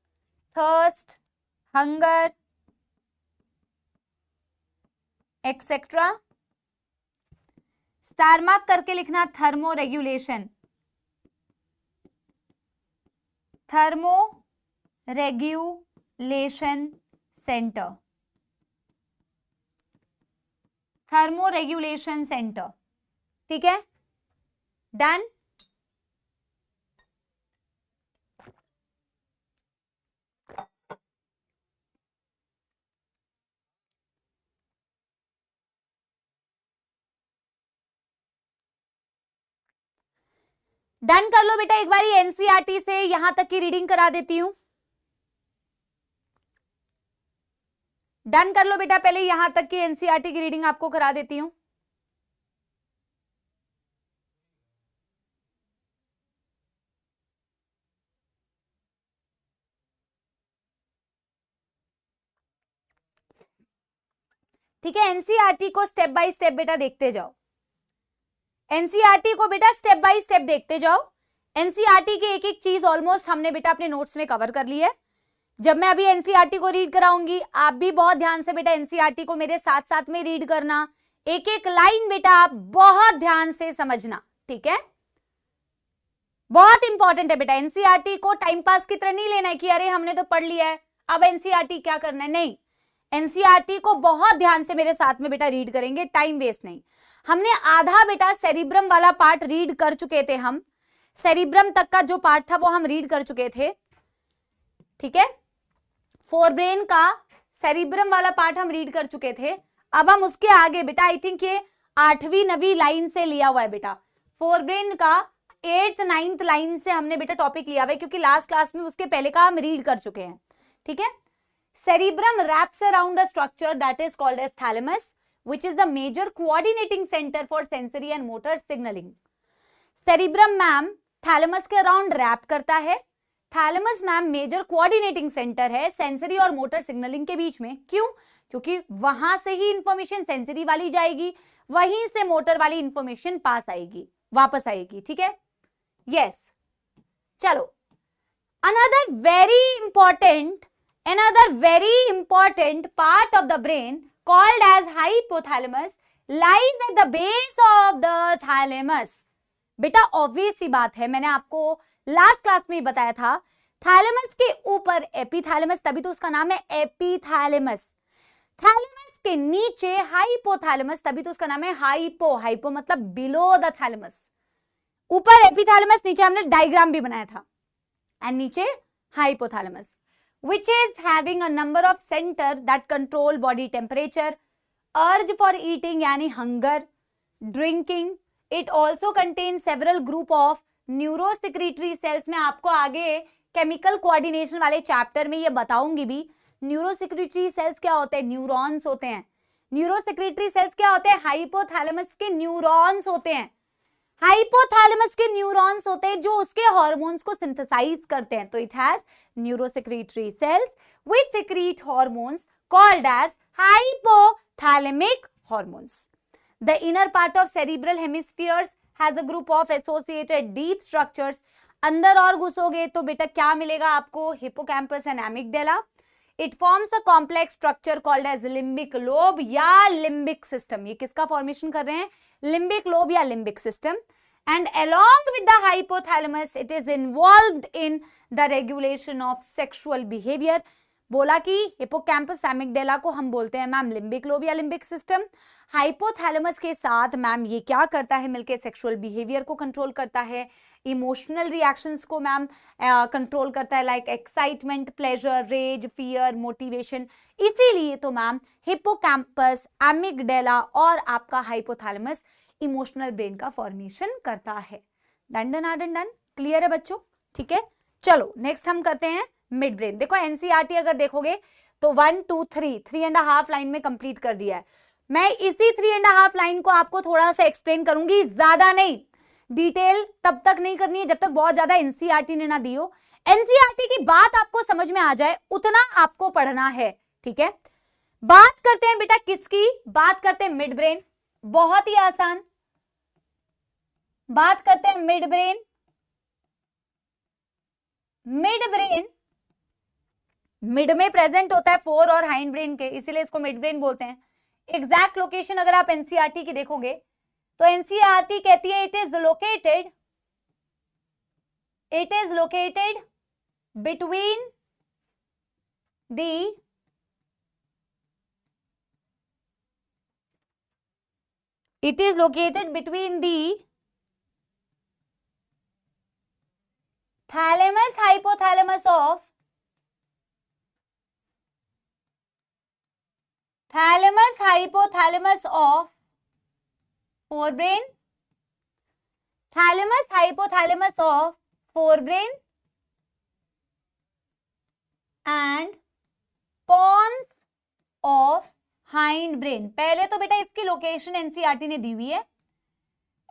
thirst, hunger, etc. Star mark करके लिखना thermo regulation, thermo regulation centre, thermo regulation centre. ठीक है, done. Done कर लो बेटा, एक बारी NCERT से यहां तक की रीडिंग करा देती हूं। डन कर लो बेटा, पहले यहां तक की एनसीईआरटी की रीडिंग आपको करा देती हूं। ठीक है, एनसीईआरटी को स्टेप बाय स्टेप बेटा देखते जाओ। एनसीईआरटी को बेटा स्टेप बाय स्टेप देखते जाओ। एनसीईआरटी की एक एक चीज ऑलमोस्ट हमने बेटा अपने नोट्स में कवर कर ली है। जब मैं अभी एनसीईआरटी को रीड कराऊंगी, आप भी बहुत ध्यान से बेटा एनसीईआरटी को मेरे साथ साथ में रीड करना। एक एक लाइन बेटा आप बहुत ध्यान से समझना, ठीक है। बहुत इंपॉर्टेंट है बेटा, एनसीईआरटी को टाइम पास की तरह नहीं लेना है कि अरे हमने तो पढ़ लिया है अब एनसीईआरटी क्या करना है, नहीं। एनसीईआरटी को बहुत ध्यान से मेरे साथ में बेटा रीड करेंगे, टाइम वेस्ट नहीं। हमने आधा बेटा सेरिब्रम वाला पार्ट रीड कर चुके थे, हम सेरिब्रम तक का जो पार्ट था वो हम रीड कर चुके थे, ठीक है। फोरब्रेन का सेरिब्रम वाला पार्ट हम रीड कर चुके थे। अब हम उसके आगे बेटा, आई थिंक ये 8वीं 9वीं लाइन से लिया हुआ है बेटा, फोरब्रेन का 8th 9th लाइन से हमने बेटा टॉपिक लिया हुआ है, क्योंकि लास्ट क्लास में उसके पहले का हम रीड कर चुके हैं, ठीक है। Cerebrum wraps around a structure that is called as thalamus, which is the major coordinating center for sensory and motor signaling. Cerebrum ma'am thalamus के अराउंड रैप करता है। Thalamus ma'am major coordinating centre है sensory और motor signalling के बीच में। क्यों? क्योंकि वहां से ही इंफॉर्मेशन सेंसरी वाली जाएगी, वहीं से मोटर वाली इंफॉर्मेशन पास आएगी, वापस आएगी, ठीक है। यस, चलो Another very important part of the brain called as hypothalamus lies at the base of the thalamus. बेटा ऑब्वियस सी बात है, मैंने आपको लास्ट क्लास में ही बताया था, थैलेमस के ऊपर एपिथैलेमस, तभी तो उसका नाम है एपिथैलेमस। थैलेमस के नीचे हाइपोथैलेमस, तभी तो उसका नाम है हाइपो। हाइपो मतलब बिलो द थैलेमस। ऊपर एपिथैलेमस, नीचे हमने डायग्राम भी बनाया था, एंड नीचे hypothalamus, which is having a number of center that control body temperature, urge for eating यानी hunger, drinking, it also contain several group of neurosecretory cells. में आपको आगे केमिकल कोऑर्डिनेशन वाले चैप्टर में ये बताऊंगी भी। न्यूरोसेक्रेटरी सेल्स क्या होते हैं? न्यूरॉन्स होते हैं। न्यूरोसेक्रेटरी सेल्स क्या होते हैं? हाइपोथैलेमस के न्यूरॉन्स होते हैं। हाइपोथैलेमस के न्यूरॉन्स होते हैं जो उसके हार्मोन्स को सिंथेसाइज करते हैं। तो it has neurosecretory cells which secrete hormones called as hypothalamic hormones. The inner part of cerebral hemispheres has a group of associated deep structures. अंदर और घुसोगे तो बेटा क्या मिलेगा आपको? Hippocampus and amygdala. It forms a complex structure called as limbic lobe या limbic system. ये किसका फॉर्मेशन कर रहे हैं? limbic lobe या limbic system. And along with the hypothalamus, it is involved in the regulation of sexual behavior. बोला कि hippocampus amygdala को हम बोलते हैं मैम लिम्बिक लोब या लिम्बिक सिस्टम। हाइपोथैलेमस के साथ मैम ये क्या करता है? मिलके सेक्सुअल बिहेवियर को कंट्रोल करता है, इमोशनल रिएक्शंस को मैम कंट्रोल करता है, like excitement, pleasure, rage, fear, motivation. इसीलिए तो मैम हिपोकैम्पस, एमिगडाला और आपका हाइपोथैलेमस इमोशनल ब्रेन का फॉर्मेशन करता है। Done done done done, clear है बच्चों? ठीक है, चलो नेक्स्ट हम करते हैं मिड ब्रेन। देखो एनसीईआरटी अगर देखोगे तो 1 2 3.5 लाइन में कंप्लीट कर दिया है। मैं इसी 3.5 लाइन को आपको थोड़ा सा एक्सप्लेन करूंगी, ज्यादा नहीं। डिटेल तब तक नहीं करनी है जब तक बहुत ज्यादा एनसीईआरटी ने ना दी हो। एनसीईआरटी की बात आपको समझ में आ जाए उतना आपको पढ़ना है, ठीक है। बात करते हैं बेटा किसकी? बात करते हैं मिड ब्रेन। बहुत ही आसान, बात करते हैं mid brain. Mid brain mid में प्रेजेंट होता है फोर और हाइंड ब्रेन के, इसीलिए इसको मिड ब्रेन बोलते हैं। एग्जैक्ट लोकेशन अगर आप एनसीईआरटी की देखोगे तो एनसीईआरटी कहती है it is located between the thalamus hypothalamus of thalamus hypothalamus of forebrain, thalamus hypothalamus of forebrain and pons of hind brain. पहले तो बेटा इसकी लोकेशन एनसीईआरटी ने दी हुई है।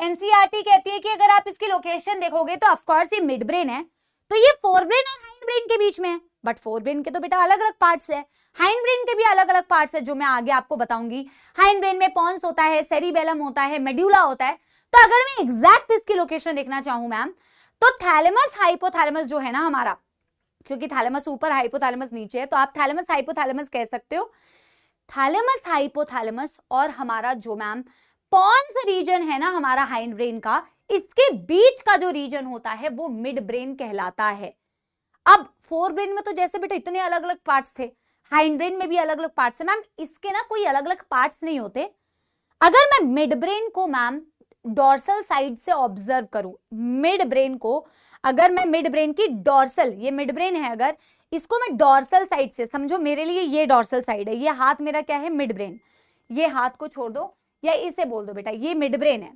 एनसीईआरटी कहती है कि अगर आप इसकी लोकेशन देखोगे तो ऑफ कोर्स ये मिड ब्रेन है, तो ये फोरब्रेन और हाइंड ब्रेन के बीच में है। बट फोरब्रेन के तो बेटा अलग अलग पार्ट्स है, हाइंड ब्रेन के भी अलग अलग पार्ट्स है जो मैं आगे आपको बताऊंगी। हाइंड ब्रेन में पॉन्स होता है, सेरिबेलम होता है, मेड्यूला होता है। तो अगर मैं एग्जैक्ट इसकी लोकेशन देखना चाहूं मैम तो थैलेमस हाइपोथैलेमस जो है ना हमारा, क्योंकि थैलेमस ऊपर हाइपोथैलेमस नीचे है तो आप थैलेमस हाइपोथैलेमस कह सकते हो। थैलेमस हाइपोथैलेमस और हमारा जो मैम पॉन्स रीजन है ना हमारा हाइंड ब्रेन का, इसके बीच का जो रीजन होता है वो मिड ब्रेन कहलाता है। अब फोर ब्रेन में तो जैसे बेटा इतने अलग अलग पार्ट्स थे, हाइंड ब्रेन में भी अलग अलग पार्ट्स है मैम, इसके ना कोई अलग अलग पार्ट्स नहीं होते। अगर मैं मिड ब्रेन को मैम डॉर्सल साइड से ऑब्जर्व करूं, मिड ब्रेन को अगर मैं मिड ब्रेन की डॉर्सल, ये मिड ब्रेन है, अगर इसको मैं डॉर्सल साइड से समझो, मेरे लिए ये डॉर्सल साइड है, ये हाथ मेरा क्या है? Mid brain. ये हाथ को छोड़ दो या इसे बोल दो बेटा ये मिड ब्रेन है,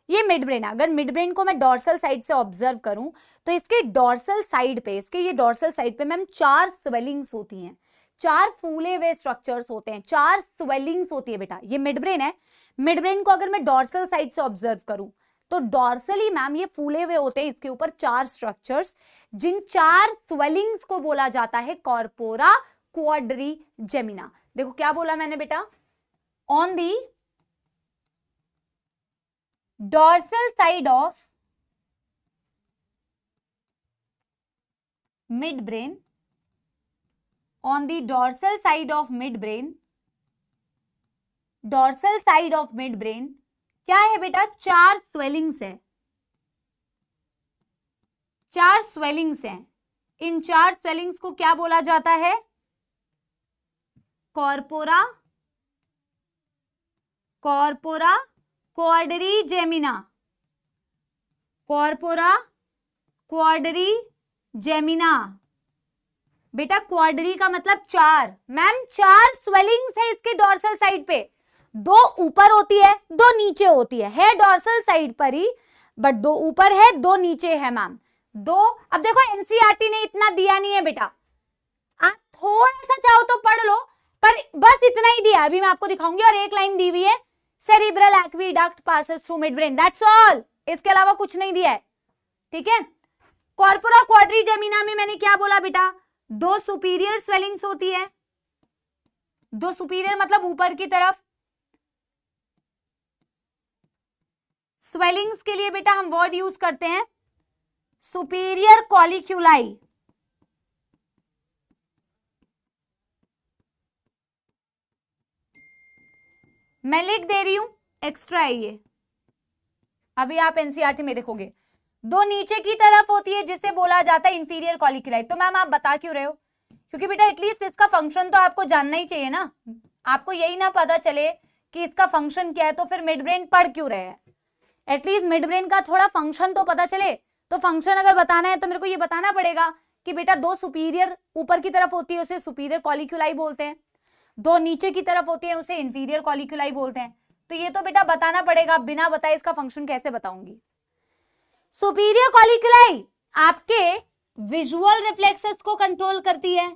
ये मिड ब्रेन है। अगर मिड ब्रेन को मैं डॉर्सल साइड से ऑब्जर्व करूं तो इसके डॉर्सल साइड पे, इसके ये डॉर्सल साइड पे मैम 4 स्वेलिंग्स होती हैं, 4 फूले हुए स्ट्रक्चर्स होते हैं, 4 स्वेलिंग्स होती है बेटा। ये मिड ब्रेन है, मिड ब्रेन को अगर मैं डॉर्सल साइड से ऑब्जर्व करूं तो डॉर्सली मैम ये फूले हुए होते हैं, इसके ऊपर 4 स्ट्रक्चर्स, जिन 4 स्वेलिंग्स को बोला जाता है कॉर्पोरा क्वाड्रिजेमिना। देखो क्या बोला मैंने बेटा, on the dorsal side of midbrain, on the dorsal side of midbrain, dorsal side of midbrain क्या है बेटा? 4 swellings है, 4 swellings हैं। इन 4 swellings को क्या बोला जाता है? Corpora quadrigemina, corpora quadrigemina. बेटा क्वाड्री का मतलब 4, मैम 4 स्वेलिंग्स है इसके डॉर्सल साइड पे। दो ऊपर होती है, दो नीचे होती है डॉर्सल साइड पर ही, बट दो ऊपर है दो नीचे है मैम, दो। अब देखो एनसीईआरटी ने इतना दिया नहीं है बेटा, आप थोड़ा सा चाहो तो पढ़ लो, पर बस इतना ही दिया, अभी मैं आपको दिखाऊंगी। और एक लाइन दी हुई है, cerebral aqueduct passes through mid brain, that's all, इसके अलावा कुछ नहीं दिया है, ठीक है। कॉर्पोरा क्वाड्रिजेमिना में मैंने क्या बोला बेटा, दो सुपीरियर स्वेलिंग्स होती है, दो सुपीरियर मतलब ऊपर की तरफ। स्वेलिंग्स के लिए बेटा हम वर्ड यूज करते हैं सुपीरियर कॉलिक्यूलाई, मैं लिख दे रही हूं, एक्स्ट्रा है ये, अभी आप एनसीईआरटी में देखोगे। दो नीचे की तरफ होती है जिसे बोला जाता है इंफीरियर कॉलिक्यूलाई। तो मैम आप बता क्यों रहे हो, क्योंकि बेटा एटलीस्ट इसका फंक्शन तो आपको जानना ही चाहिए ना, आपको यही ना पता चले कि इसका फंक्शन क्या है तो फिर मिड ब्रेन पढ़ क्यों रहे हैं, एटलीस्ट मिड ब्रेन का थोड़ा फंक्शन तो पता चले। तो फंक्शन अगर बताना है तो मेरे को ये बताना पड़ेगा कि बेटा दो सुपीरियर ऊपर की तरफ होती है उसे सुपीरियर कॉलिक्यूलाई बोलते हैं, दो नीचे की तरफ होती है उसे इंफीरियर कॉलिक्यूलाई बोलते हैं। तो ये तो बेटा बताना पड़ेगा, बिना बताए इसका फंक्शन कैसे बताऊंगी। सुपीरियर कॉलिक्यूलाई आपके विजुअल रिफ्लेक्सेस को कंट्रोल करती है,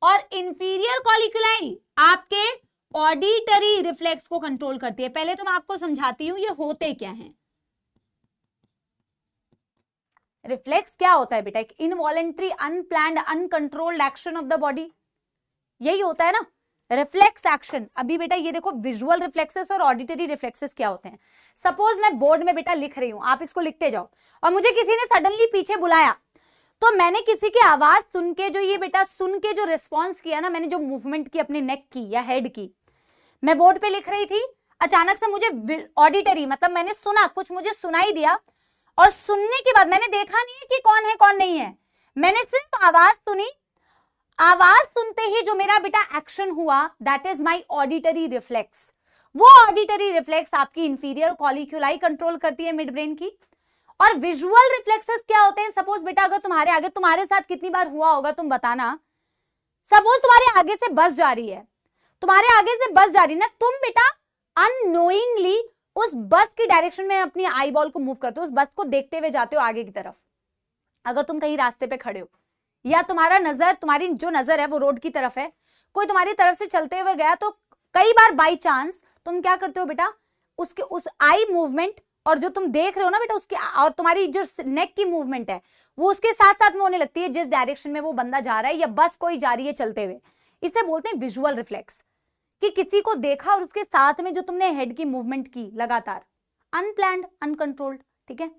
और इंफीरियर कॉलिक्यूलाई आपके ऑडिटरी रिफ्लेक्स को कंट्रोल करती है। पहले तो मैं आपको समझाती हूं ये होते क्या हैं। रिफ्लेक्स क्या होता है बेटा, एक involuntary unplanned uncontrolled action of the body, यही होता है ना रिफ्लेक्स एक्शन। अभी बेटा ये देखो विजुअल रिफ्लेक्सेस और ऑडिटरी रिफ्लेक्सेस क्या होते हैं। सपोज मैं बोर्ड में बेटा लिख रही हूं, आप इसको लिखते जाओ, और मुझे किसी ने सडनली पीछे बुलाया, तो मैंने किसी की आवाज सुन के जो ये बेटा सुन के जो रिस्पॉन्स किया ना, मैंने जो मूवमेंट की अपने नेक की या हेड की, मैं बोर्ड पे लिख रही थी, अचानक से मुझे ऑडिटरी मतलब मैंने सुना, कुछ मुझे सुनाई दिया, और सुनने के बाद मैंने देखा नहीं है कि कौन है कौन नहीं है, मैंने सिर्फ आवाज सुनी, आवाज सुनते ही जो मेरा बेटा एक्शन हुआ that is my auditory reflex. वो ऑडिटरी रिफ्लेक्स आपकी इंफीरियर कॉलिक्यूलाई कंट्रोल करती है मिड ब्रेन की। और विजुअल रिफ्लेक्सेस क्या होते हैं, सपोज बेटा अगर तुम्हारे आगे, तुम्हारे साथ कितनी बार हुआ होगा तुम बताना, सपोज तुम्हारे आगे से बस जा रही है, तुम्हारे आगे से बस जा रही है ना, तुम बेटा अननोइंगली उस बस की डायरेक्शन में अपनी आई बॉल को मूव करते हो, उस बस को देखते हुए जाते हो आगे की तरफ। अगर तुम कहीं रास्ते पे खड़े हो या तुम्हारा नजर, तुम्हारी जो नजर है वो रोड की तरफ है, कोई तुम्हारी तरफ से चलते हुए गया, तो कई बार बाई चांस तुम क्या करते हो बेटा, उसके उस आई मूवमेंट और जो तुम देख रहे हो ना बेटा उसके, और तुम्हारी जो नेक की मूवमेंट है वो उसके साथ साथ में होने लगती है जिस डायरेक्शन में वो बंदा जा रहा है या बस कोई जा रही है चलते हुए। इसे बोलते हैं विजुअल रिफ्लेक्स, कि किसी को देखा और उसके साथ में जो तुमने हेड की मूवमेंट की लगातार, अनप्लैन्ड अनकंट्रोल्ड, ठीक है।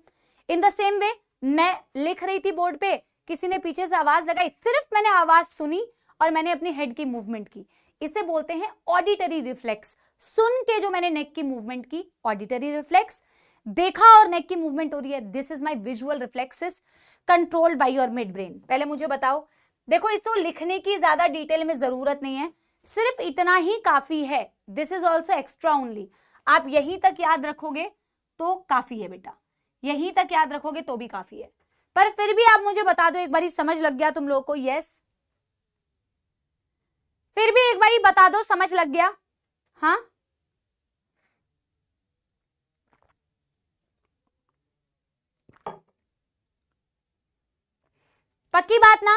इन द सेम वे मैं लिख रही थी बोर्ड पे, किसी ने पीछे से आवाज लगाई, सिर्फ मैंने आवाज सुनी और मैंने अपनी हेड की मूवमेंट की, इसे बोलते हैं ऑडिटरी रिफ्लेक्स। सुन के जो मैंने नेक की मूवमेंट की, ऑडिटरी रिफ्लेक्स, देखा और नेक की मूवमेंट हो रही है, this is my visual reflexes controlled by your mid brain. पहले मुझे बताओ, देखो इसको लिखने की ज्यादा डिटेल में जरूरत नहीं है, सिर्फ इतना ही काफी है, this is also extra only. आप यहीं तक याद रखोगे तो काफी है बेटा, यहीं तक याद रखोगे तो भी काफी है। पर फिर भी आप मुझे बता दो, एक बारी समझ लग गया तुम लोगों को? यस, फिर भी एक बारी बता दो समझ लग गया? हाँ, पक्की बात ना?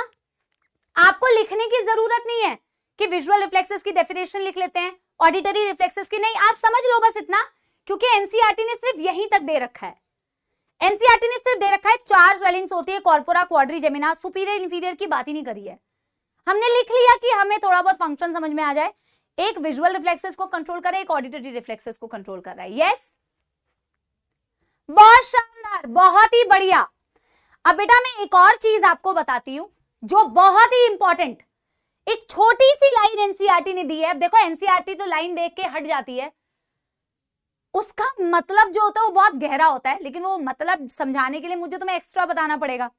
आपको लिखने की जरूरत नहीं है कि विजुअल रिफ्लेक्सेस की डेफिनेशन लिख लेते हैं, ऑडिटरी रिफ्लेक्सेस की नहीं, आप समझ लो बस इतना, क्योंकि एनसीईआरटी ने सिर्फ यहीं तक दे रखा है। एनसीईआरटी ने सिर्फ दे रखा है 4 स्वेलिंग्स होती है, कॉर्पोरा क्वाड्रिजेमिना, सुपीरियर इंफीरियर की बात ही नहीं करी है। हमने लिख लिया कि हमें थोड़ा बहुत फंक्शन समझ में आ जाए, एक विजुअल रिफ्लेक्सेस को कंट्रोल कर रहा है, एक ऑडिटरी रिफ्लेक्सेस को कंट्रोल कर रहा है। यस, बहुत शानदार, बहुत ही बढ़िया। अब बेटा मैं एक और चीज आपको बताती हूं जो बहुत ही इंपॉर्टेंट, एक छोटी सी लाइन एनसीईआरटी ने दी है। अब देखो एनसीईआरटी तो लाइन देख के हट जाती है, उसका मतलब जो होता है वो बहुत गहरा होता है, लेकिन वो मतलब समझाने के लिए मुझे तुम्हें एक्स्ट्रा बताना पड़ेगा,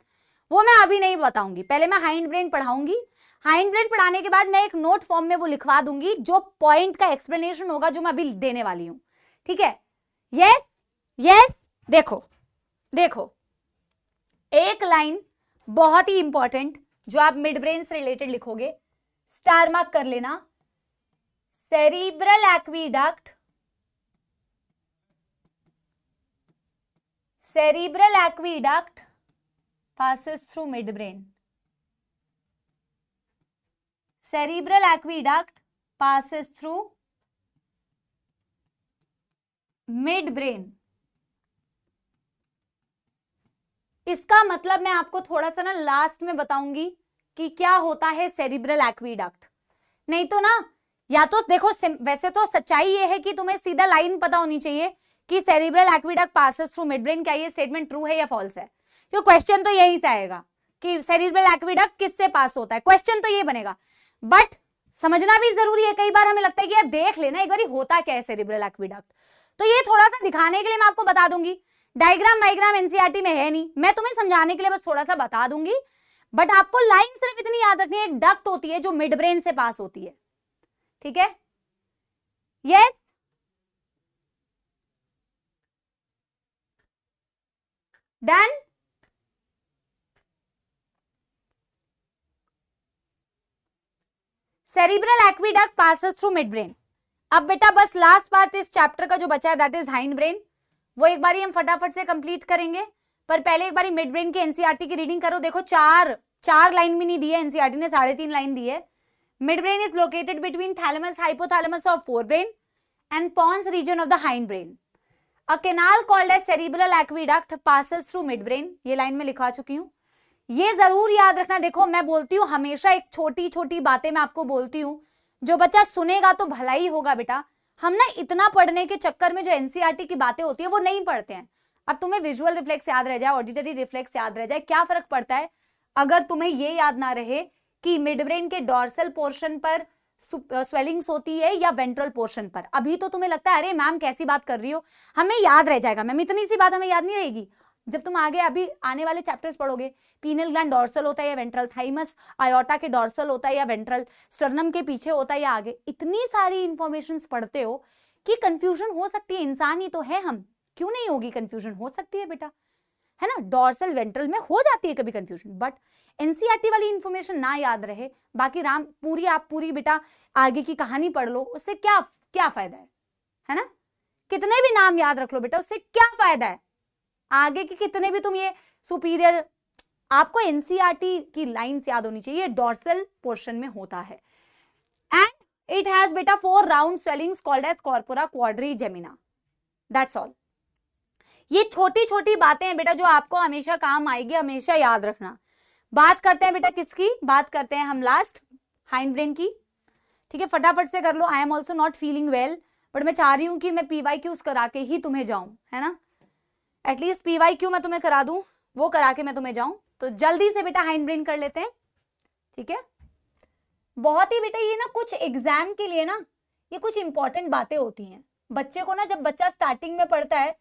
वो मैं अभी नहीं बताऊंगी। पहले मैं हाइंड ब्रेन पढ़ाऊंगी, हाइंड ब्रेन पढ़ाने के बाद मैं एक नोट फॉर्म में वो लिखवा दूंगी, जो पॉइंट का एक्सप्लेनेशन होगा जो मैं अभी देने वाली हूं, ठीक है। यस यस, देखो देखो, एक लाइन बहुत ही इंपॉर्टेंट, जो आप मिड ब्रेन से रिलेटेड लिखोगे स्टार मार्क कर लेना। Cerebral aqueduct, cerebral aqueduct passes through midbrain. Cerebral aqueduct passes through midbrain. इसका मतलब मैं आपको थोड़ा सा ना लास्ट में बताऊंगी कि क्या होता है सेरिब्रल एक्वीडक्ट। नहीं तो ना, या तो देखो वैसे तो सच्चाई ये है कि तुम्हें सीधा लाइन पता होनी चाहिए कि cerebral aqueduct passes through midbrain. क्या ये स्टेटमेंट ट्रू है या फॉल्स है? क्यों क्वेश्चन तो यहीं से आएगा कि सेरिब्रल एक्वीडक्ट किससे पास होता है, क्वेश्चन तो ये बनेगा। बट समझना भी जरूरी है, कई बार हमें लगता है कि यार देख लेना एक बार होता क्या है सेरिब्रल एक्वीडक्ट। तो ये थोड़ा सा दिखाने के लिए मैं आपको बता दूंगी, डायग्राम वाइग्राम एनसीईआरटी में है नहीं, मैं तुम्हें समझाने के लिए बस थोड़ा सा बता दूंगी। बट आपको लाइन सिर्फ इतनी याद रखनी है, एक डक्ट होती है जो मिड ब्रेन से पास होती है, ठीक है? Yes, done. Cerebral aqueduct passes through mid brain. अब बेटा बस लास्ट पार्ट इस चैप्टर का जो बचा है दैट इज हाइंड ब्रेन, वो एक बारी हम फटाफट से कंप्लीट करेंगे। पर पहले एक बारी मिड ब्रेन की एनसीईआरटी की रीडिंग करो। देखो चार लाइन भी नहीं दी है एनसीईआरटी ने, 3.5 लाइन दी है। Mid brain is located between thalamus hypothalamus of forebrain and pons region of the hind brain. A canal called as cerebral aqueduct passes through midbrain। ये लाइन में लिखा चुकी हूं, ये जरूर याद रखना। देखो मैं बोलती हूँ हमेशा, एक छोटी छोटी बातें मैं आपको बोलती हूँ, जो बच्चा सुनेगा तो भला ही होगा बेटा। हम ना इतना पढ़ने के चक्कर में जो एनसीईआरटी की बातें होती है वो नहीं पढ़ते हैं। अब तुम्हें विजुअल रिफ्लेक्स याद रह जाए, ऑडिटरी रिफ्लेक्स याद रह जाए, क्या फर्क पड़ता है अगर तुम्हें ये याद ना रहे कि मिडब्रेन के डॉर्सल पोर्शन पर स्वेलिंग्स होती है या वेंट्रल पोर्शन पर। अभी तो तुम्हें लगता है अरे मैम कैसी बात कर रही हो, हमें याद रह जाएगा मैम, इतनी सी बात हमें याद नहीं रहेगी। जब तुम आगे अभी आने वाले चैप्टर्स पढ़ोगे, पीनल ग्लैंड डॉर्सल होता है या वेंट्रल, थाइमस आयोटा के डॉर्सल होता है या वेंट्रल, स्टर्नम के पीछे होता है या आगे, इतनी सारी इंफॉर्मेशन पढ़ते हो कि कंफ्यूजन हो सकती है। इंसान ही तो है हम, क्यों नहीं होगी कंफ्यूजन, हो सकती है बेटा, है ना? डॉर्सल वेंट्रल में हो जाती है कभी कंफ्यूजन, बट एनसीईआरटी वाली इंफॉर्मेशन ना याद रहे, बाकी आप पूरी बेटा आगे की कहानी पढ़ लो, उससे क्या फायदा है ना? कितने भी नाम याद रख लो बेटा, उससे क्या फायदा है? आगे के कितने भी तुम ये सुपीरियर, आपको एनसीईआरटी की लाइंस याद होनी चाहिए, डॉर्सल पोर्शन में होता है। एंड इट हैज बेटा 4 round swellings called as corpora quadrigemina. That's all. ये छोटी छोटी बातें हैं बेटा जो आपको हमेशा काम आएगी, हमेशा याद रखना। बात करते हैं बेटा किसकी, बात करते हैं हम लास्ट हाइंड ब्रेन की, ठीक है? फटाफट से कर लो। I am also not feeling well, but मैं चाह रही हूं कि मैं पीवाईक्यूज करा के ही तुम्हें जाऊं, है ना? एटलीस्ट पीवाईक्यू मैं तुम्हें करा दूं, वो करा के मैं तुम्हें जाऊं। तो जल्दी से बेटा हाइंड ब्रेन कर लेते हैं, ठीक है? बहुत ही बेटा ये ना कुछ एग्जाम के लिए ना ये कुछ इंपॉर्टेंट बातें होती हैं बच्चे को ना। जब बच्चा स्टार्टिंग में पढ़ता है,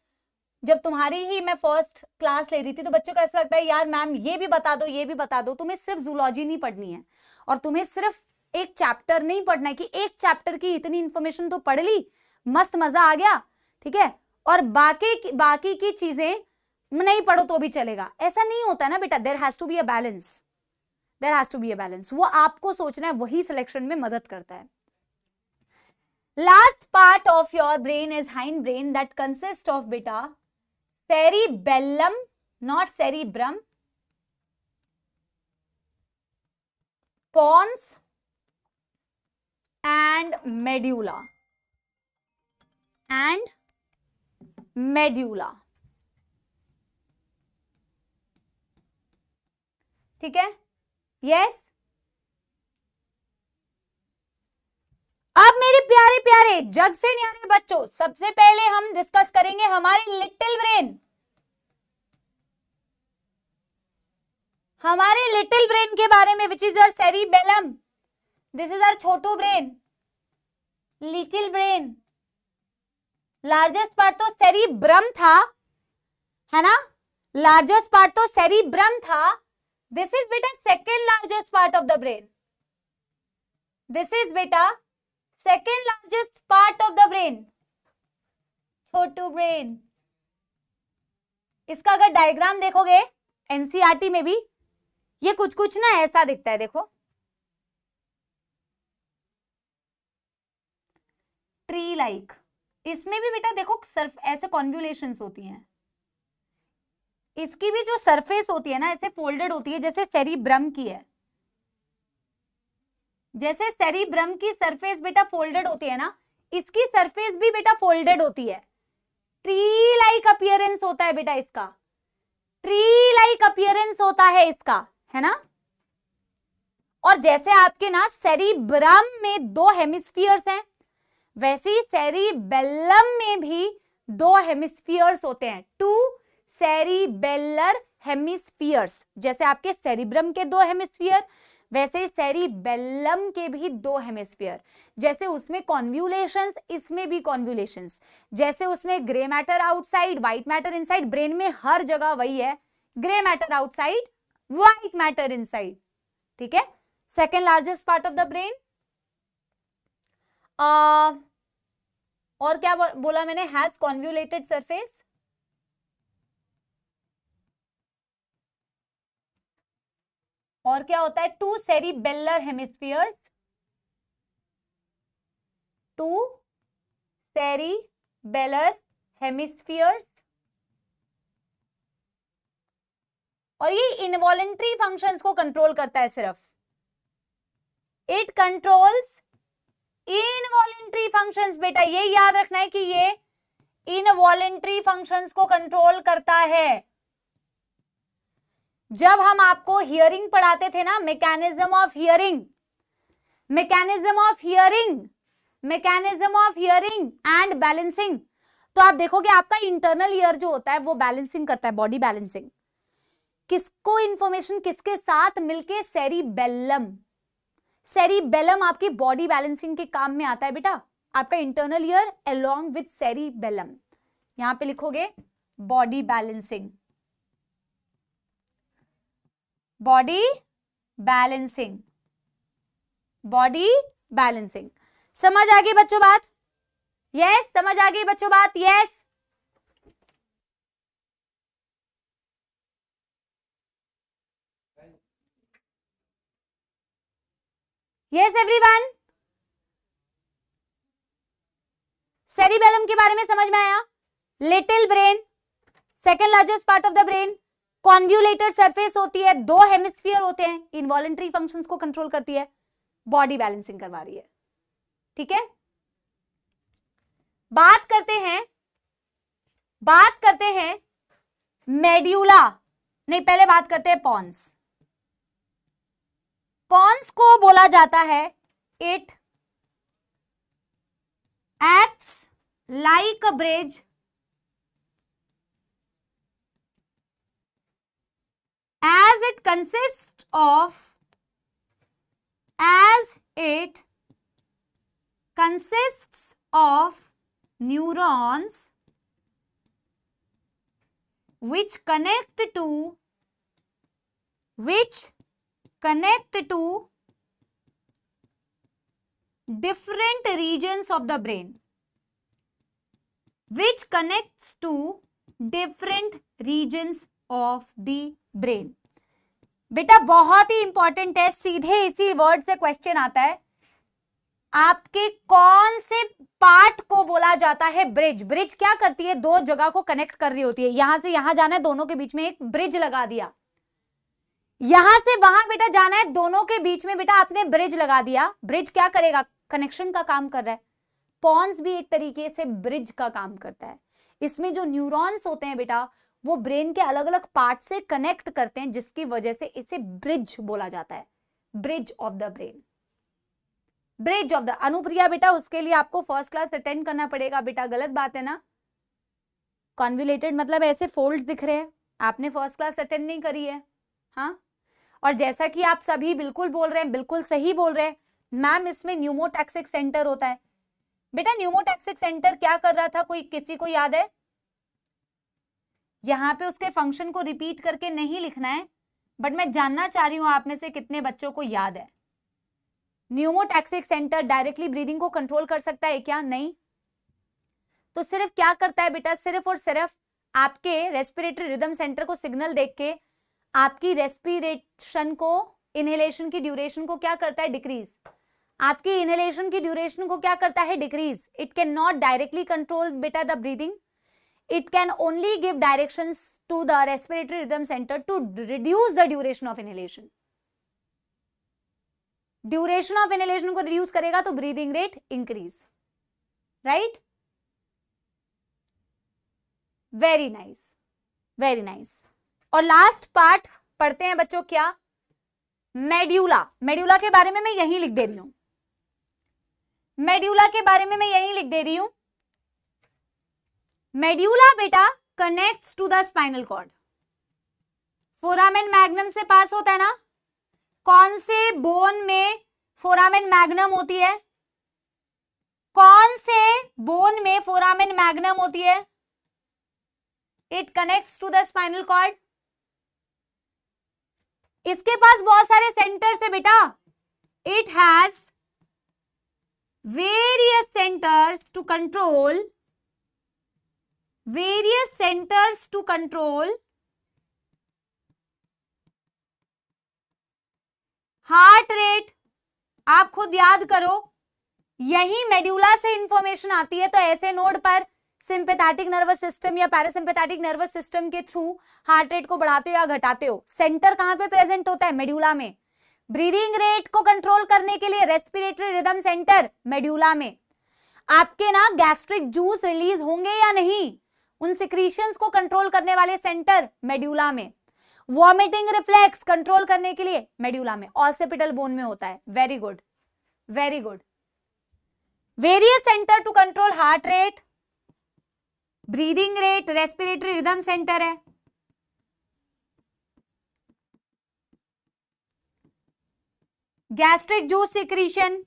जब तुम्हारी ही मैं फर्स्ट क्लास ले रही थी, तो बच्चों को ऐसा लगता है यार मैम ये भी बता दो, ये भी बता दो। तुम्हें सिर्फ जूलॉजी नहीं पढ़नी है, और तुम्हें सिर्फ एक चैप्टर नहीं पढ़ना है कि एक चैप्टर की इतनी इंफॉर्मेशन तो पढ़ ली, मस्त मजा आ गया, ठीक है, और बाकी की चीजें नहीं पढ़ो तो भी चलेगा। ऐसा नहीं होता ना बेटा, there has to be a balance, there has to be a balance. वो आपको सोचना है, वही सिलेक्शन में मदद करता है। Last part of your brain is hind brain that consist of बेटा cerebellum, not cerebrum, pons and medulla, ठीक है? यस। अब मेरे प्यारे प्यारे जग से न्यारे बच्चों, सबसे पहले हम डिस्कस करेंगे हमारी लिटिल ब्रेन, हमारे लिटिल ब्रेन के बारे में, which is our cerebellum, this is our छोटू brain, little brain. Largest part तो सेरिब्रम था, है ना? लार्जेस्ट पार्ट तो सेरिब्रम था। दिस इज बेटा second largest part of the brain, this is बेटा second largest part of the brain, छोटू ब्रेन। इसका अगर डायग्राम देखोगे एनसीईआरटी में भी, ये कुछ कुछ ना ऐसा दिखता है, देखो ट्री लाइक। इसमें भी बेटा देखो सर्फ ऐसे कॉन्व्यूलेशंस होती हैं, इसकी भी जो सरफेस होती है ना ऐसे फोल्डेड होती है, जैसे सेरिब्रम की है, जैसे सेरिब्रम की सरफेस बेटा फोल्डेड होती है ना, इसकी सरफेस भी बेटा फोल्डेड होती है। ट्री लाइक अपीयरेंस होता है बेटा इसका, ट्री लाइक अपीयरेंस होता है इसका, है ना। और जैसे आपके ना सेरिब्रम में 2 हेमिस्फीयर्स हैं, वैसे ही सेरिबेलम में भी 2 हेमिस्फीयर्स होते हैं, 2 सेरिबेलर हेमिस्फीयर्स। जैसे आपके सेरिब्रम के 2 हेमिस्फीयर, वैसे ही सेरिबेलम के भी 2 हेमिस्फीयर। जैसे उसमें कॉन्व्यूलेशंस, इसमें भी कॉन्व्यूलेशंस। जैसे उसमें grey matter outside, white matter inside, brain में हर जगह वही है, grey matter outside, white matter inside, ठीक है। Second largest part of the brain. और क्या बोला मैंने, हैज कॉन्व्यूलेटेड सरफेस। और क्या होता है, 2 सेरिबेलर हेमिस्फीयर्स, 2 सेरिबेलर हेमिस्फीयर्स। और ये इनवॉलेंट्री फंक्शंस को कंट्रोल करता है सिर्फ, इट कंट्रोल्स इनवॉलेंट्री फंक्शंस। बेटा ये याद रखना है कि ये इनवॉलेंट्री फंक्शंस को कंट्रोल करता है। जब हम आपको हियरिंग पढ़ाते थे ना, mechanism of hearing, mechanism of hearing, mechanism of hearing and balancing, तो आप देखोगे आपका इंटरनल ईयर जो होता है वो बैलेंसिंग करता है, बॉडी बैलेंसिंग। किसको इंफॉर्मेशन किसके साथ मिलके, सेरिबेलम। सेरिबेलम आपकी बॉडी बैलेंसिंग के काम में आता है बेटा, आपका internal ear along with cerebellum. यहां पे लिखोगे body balancing, body balancing, body balancing. समझ आ गई बच्चों बात? यस, समझ आ गई बच्चों बात? यस। यस एवरीवन, सेरिबेलम के बारे में समझ में आया? Little brain, second largest part of the brain, convoluted surface होती है, 2 हेमिस्फीयर होते हैं, इनवॉलेंट्री फंक्शंस को कंट्रोल करती है, बॉडी बैलेंसिंग करवा रही है, ठीक है। बात करते हैं मेड्यूला, नहीं पहले बात करते हैं पॉन्स। पॉन्स को बोला जाता है, it acts like a bridge as it consists of neurons which connect to different regions of the brain, which connects to different regions of the brain. बेटा बहुत ही इंपॉर्टेंट है, सीधे इसी वर्ड से क्वेश्चन आता है, आपके कौन से पार्ट को बोला जाता है ब्रिज? ब्रिज क्या करती है, 2 जगह को कनेक्ट कर रही होती है, यहां से यहां जाना है, दोनों के बीच में एक ब्रिज लगा दिया, यहां से वहां बेटा जाना है, दोनों के बीच में बेटा आपने ब्रिज लगा दिया। ब्रिज क्या करेगा, कनेक्शन का काम कर रहा है। पॉन्स भी एक तरीके से ब्रिज का काम करता है। इसमें जो न्यूरॉन्स होते हैं बेटा वो ब्रेन के अलग अलग पार्ट से कनेक्ट करते हैं, जिसकी वजह से इसे ब्रिज बोला जाता है, bridge of the brain, bridge of the. Anupriya बेटा उसके लिए आपको फर्स्ट क्लास अटेंड करना पड़ेगा बेटा, गलत बात है ना। कॉन्व्यूलेटेड मतलब ऐसे फोल्ड्स दिख रहे हैं, आपने फर्स्ट क्लास अटेंड नहीं करी है, हाँ। और जैसा कि आप सभी बिल्कुल बोल रहे हैं, बिल्कुल सही बोल रहे हैं मैम, इसमें न्यूमोटैक्सिक सेंटर होता है। बेटा न्यूमोटैक्सिक सेंटर क्या कर रहा था, कोई किसी को याद है? यहां पे उसके फंक्शन को रिपीट करके नहीं लिखना है, बट मैं जानना चाह रही हूं आप में से कितने बच्चों को याद है। न्यूमोटैक्सिक सेंटर डायरेक्टली ब्रीदिंग को कंट्रोल कर सकता है क्या? नहीं। तो सिर्फ क्या करता है बेटा, सिर्फ और सिर्फ आपके रेस्पिरेटरी रिदम सेंटर को सिग्नल देख के आपकी रेस्पिरेशन को, इनहेलेशन की ड्यूरेशन को क्या करता है? डिक्रीज। आपकी इनहेलेशन की ड्यूरेशन को क्या करता है? Decrease. It can not directly control बेटा the breathing, it can only give directions to the respiratory rhythm centre to reduce the duration of inhalation. Duration of inhalation को रिड्यूस करेगा तो breathing rate increase, right? Very nice, very nice. और last part पढ़ते हैं बच्चों, क्या? Medulla. Medulla के बारे में मैं यही लिख दे रही हूं, मेड्यूला के बारे में मैं यही लिख दे रही हूं। मेड्यूला बेटा connects to the spinal cord, foramen magnum से पास होता है ना। कौन से बोन में फोरामेन मैग्नम होती है? कौन से बोन में फोरामेन मैग्नम होती है? It connects to the spinal cord. इसके पास बहुत सारे सेंटर्स है बेटा, it has various centres to control, various centres to control heart rate. आप खुद याद करो, यही मेड्यूला से इंफॉर्मेशन आती है, तो ऐसे नोड पर सिंपैथेटिक नर्वस सिस्टम या पैरासिम्पैथेटिक नर्वस सिस्टम के थ्रू हार्ट रेट को बढ़ाते हो या घटाते हो। सेंटर कहां पे प्रेजेंट होता है? मेड्यूला में। ब्रीदिंग रेट को कंट्रोल करने के लिए रेस्पिरेटरी रिदम सेंटर मेड्यूला में। आपके ना गैस्ट्रिक जूस रिलीज होंगे या नहीं, उन सिक्रीशंस को कंट्रोल करने वाले सेंटर मेड्यूला में। वॉमिटिंग रिफ्लेक्स कंट्रोल करने के लिए मेड्यूला में। ऑसिपिटल बोन में होता है। Very good, very good. Various centre to control heart rate, breathing rate, respiratory rhythm centre है। Gastric juice secretion,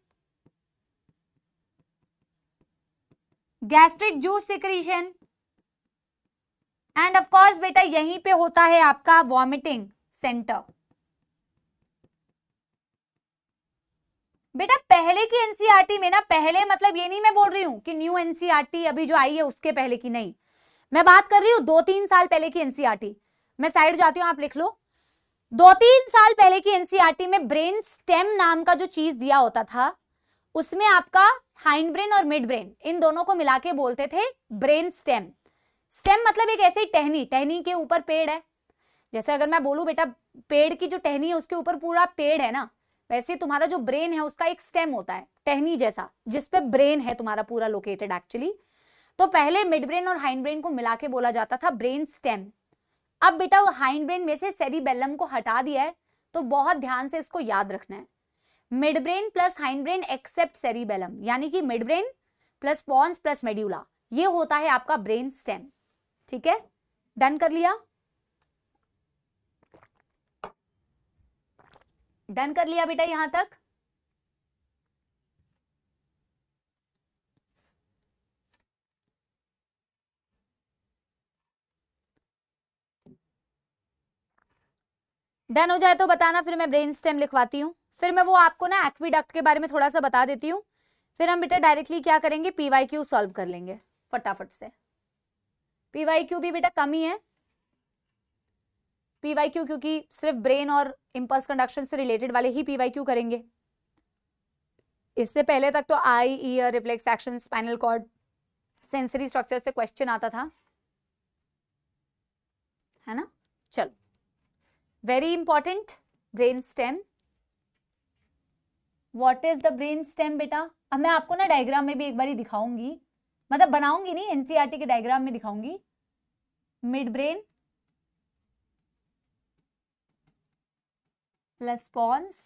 gastric juice secretion, and of course बेटा यहीं पे होता है आपका वॉमिटिंग सेंटर। बेटा पहले की एनसीईआरटी में ना, पहले मतलब ये नहीं मैं बोल रही हूं कि न्यू एनसीईआरटी अभी जो आई है उसके पहले की, नहीं, मैं बात कर रही हूं 2-3 साल पहले की एनसीईआरटी। मैं साइड जाती हूं, आप लिख लो। 2-3 साल पहले की एनसीईआरटी में ब्रेन स्टेम नाम का जो चीज दिया होता था, उसमें आपका हाइंड ब्रेन और मिड ब्रेन, इन दोनों को मिला के बोलते थे ब्रेन स्टेम। स्टेम मतलब एक ऐसी टहनी, टहनी के ऊपर पेड़ है। जैसे अगर मैं बोलूं बेटा पेड़ की जो टहनी है उसके ऊपर पूरा पेड़ है ना, वैसे तुम्हारा जो ब्रेन है उसका एक स्टेम होता है टहनी जैसा, जिसपे ब्रेन है तुम्हारा पूरा लोकेटेड एक्चुअली। तो पहले मिड ब्रेन और हाइंड ब्रेन को मिला के बोला जाता था ब्रेन स्टेम। अब बेटा हाइंड ब्रेन में से सेरिबेलम को हटा दिया है, तो बहुत ध्यान से इसको याद रखना है। Mid brain plus hind brain except cerebellum, यानी कि mid brain plus pons plus medulla, ये होता है आपका ब्रेन स्टेम। ठीक है, डन कर लिया? डन कर लिया बेटा यहां तक? डन हो जाए तो बताना, फिर मैं ब्रेन स्टेम लिखवाती हूँ। फिर मैं वो आपको ना एक्विडक्ट के बारे में थोड़ा सा बता देती हूँ, फिर हम बेटा डायरेक्टली क्या करेंगे, पीवाईक्यू सॉल्व कर लेंगे फटाफट से। पीवाईक्यू भी बेटा कम ही है, पीवाईक्यू क्योंकि सिर्फ ब्रेन और इंपल्स कंडक्शन से रिलेटेड वाले ही पीवाईक्यू करेंगे। इससे पहले तक तो eye, ear, reflex action, spinal cord, sensory structure से क्वेश्चन आता था, है ना। चलो, very important, brain stem. What is the brain stem बेटा? अब मैं आपको ना डायग्राम में भी एक बार दिखाऊंगी, मतलब बनाऊंगी नहीं, एनसीईआरटी के डायग्राम में दिखाऊंगी। Mid brain plus pons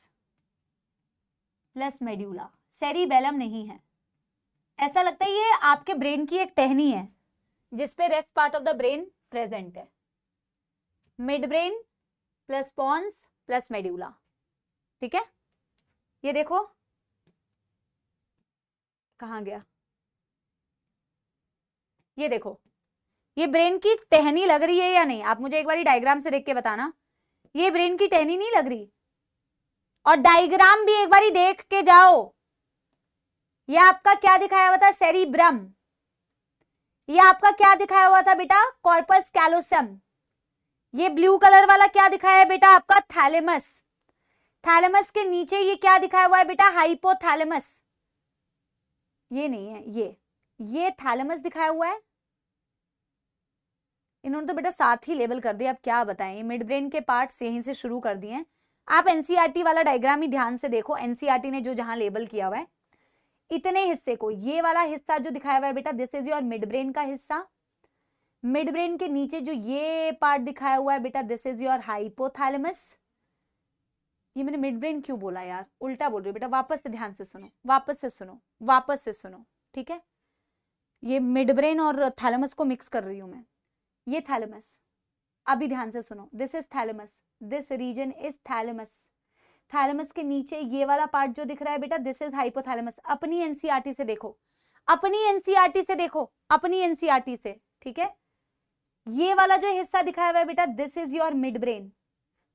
plus medulla, cerebellum नहीं है। ऐसा लगता है ये आपके ब्रेन की एक टहनी है जिसपे rest part of the brain present है। Mid brain plus pons plus medulla, ठीक है। ये देखो कहां गया, ये देखो, ये ब्रेन की टहनी लग रही है या नहीं? आप मुझे एक बार डायग्राम से देख के बताना, ये ब्रेन की टहनी नहीं लग रही? और डायग्राम भी एक बार देख के जाओ। ये आपका क्या दिखाया हुआ था? सेरिब्रम। ये आपका क्या दिखाया हुआ था बेटा? Corpus callosum. ये ब्लू कलर वाला क्या दिखाया है बेटा आपका थैलेमस, थैलेमस के नीचे ये क्या दिखाया हुआ है बेटा हाइपोथैलेमस, ये नहीं है, ये थैलेमस दिखाया हुआ है। इन्होंने तो बेटा साथ ही लेबल कर दिया, अब क्या बताएं, मिड ब्रेन के पार्ट्स यहीं से शुरू कर दिए हैं। आप एनसीईआरटी वाला डायग्राम ही ध्यान से देखो, एनसीईआरटी ने जो जहां लेबल किया हुआ है इतने हिस्से को, ये वाला हिस्सा जो दिखाया हुआ है बेटा this is your mid brain का हिस्सा, मिड ब्रेन के नीचे जो ये पार्ट दिखाया हुआ है बेटा दिस इज योर हाइपोथैलेमस। ये मैंने मिड ब्रेन क्यों बोला यार, उल्टा बोल रही हूँ बेटा, वापस से ध्यान से सुनो, वापस से सुनो, वापस से सुनो, ठीक है। ये मिड ब्रेन और थैलेमस को मिक्स कर रही हूं मैं, ये थैलेमस, अभी ध्यान से सुनो, this is thalamus, this region is thalamus, thalamus के नीचे ये वाला पार्ट जो दिख रहा है बेटा दिस इज हाइपोथैलेमस। अपनी एनसीईआरटी से देखो, अपनी एनसीईआरटी से देखो, अपनी एनसीईआरटी से, ठीक है। ये वाला जो हिस्सा दिखाया हुआ है बेटा this is your mid brain,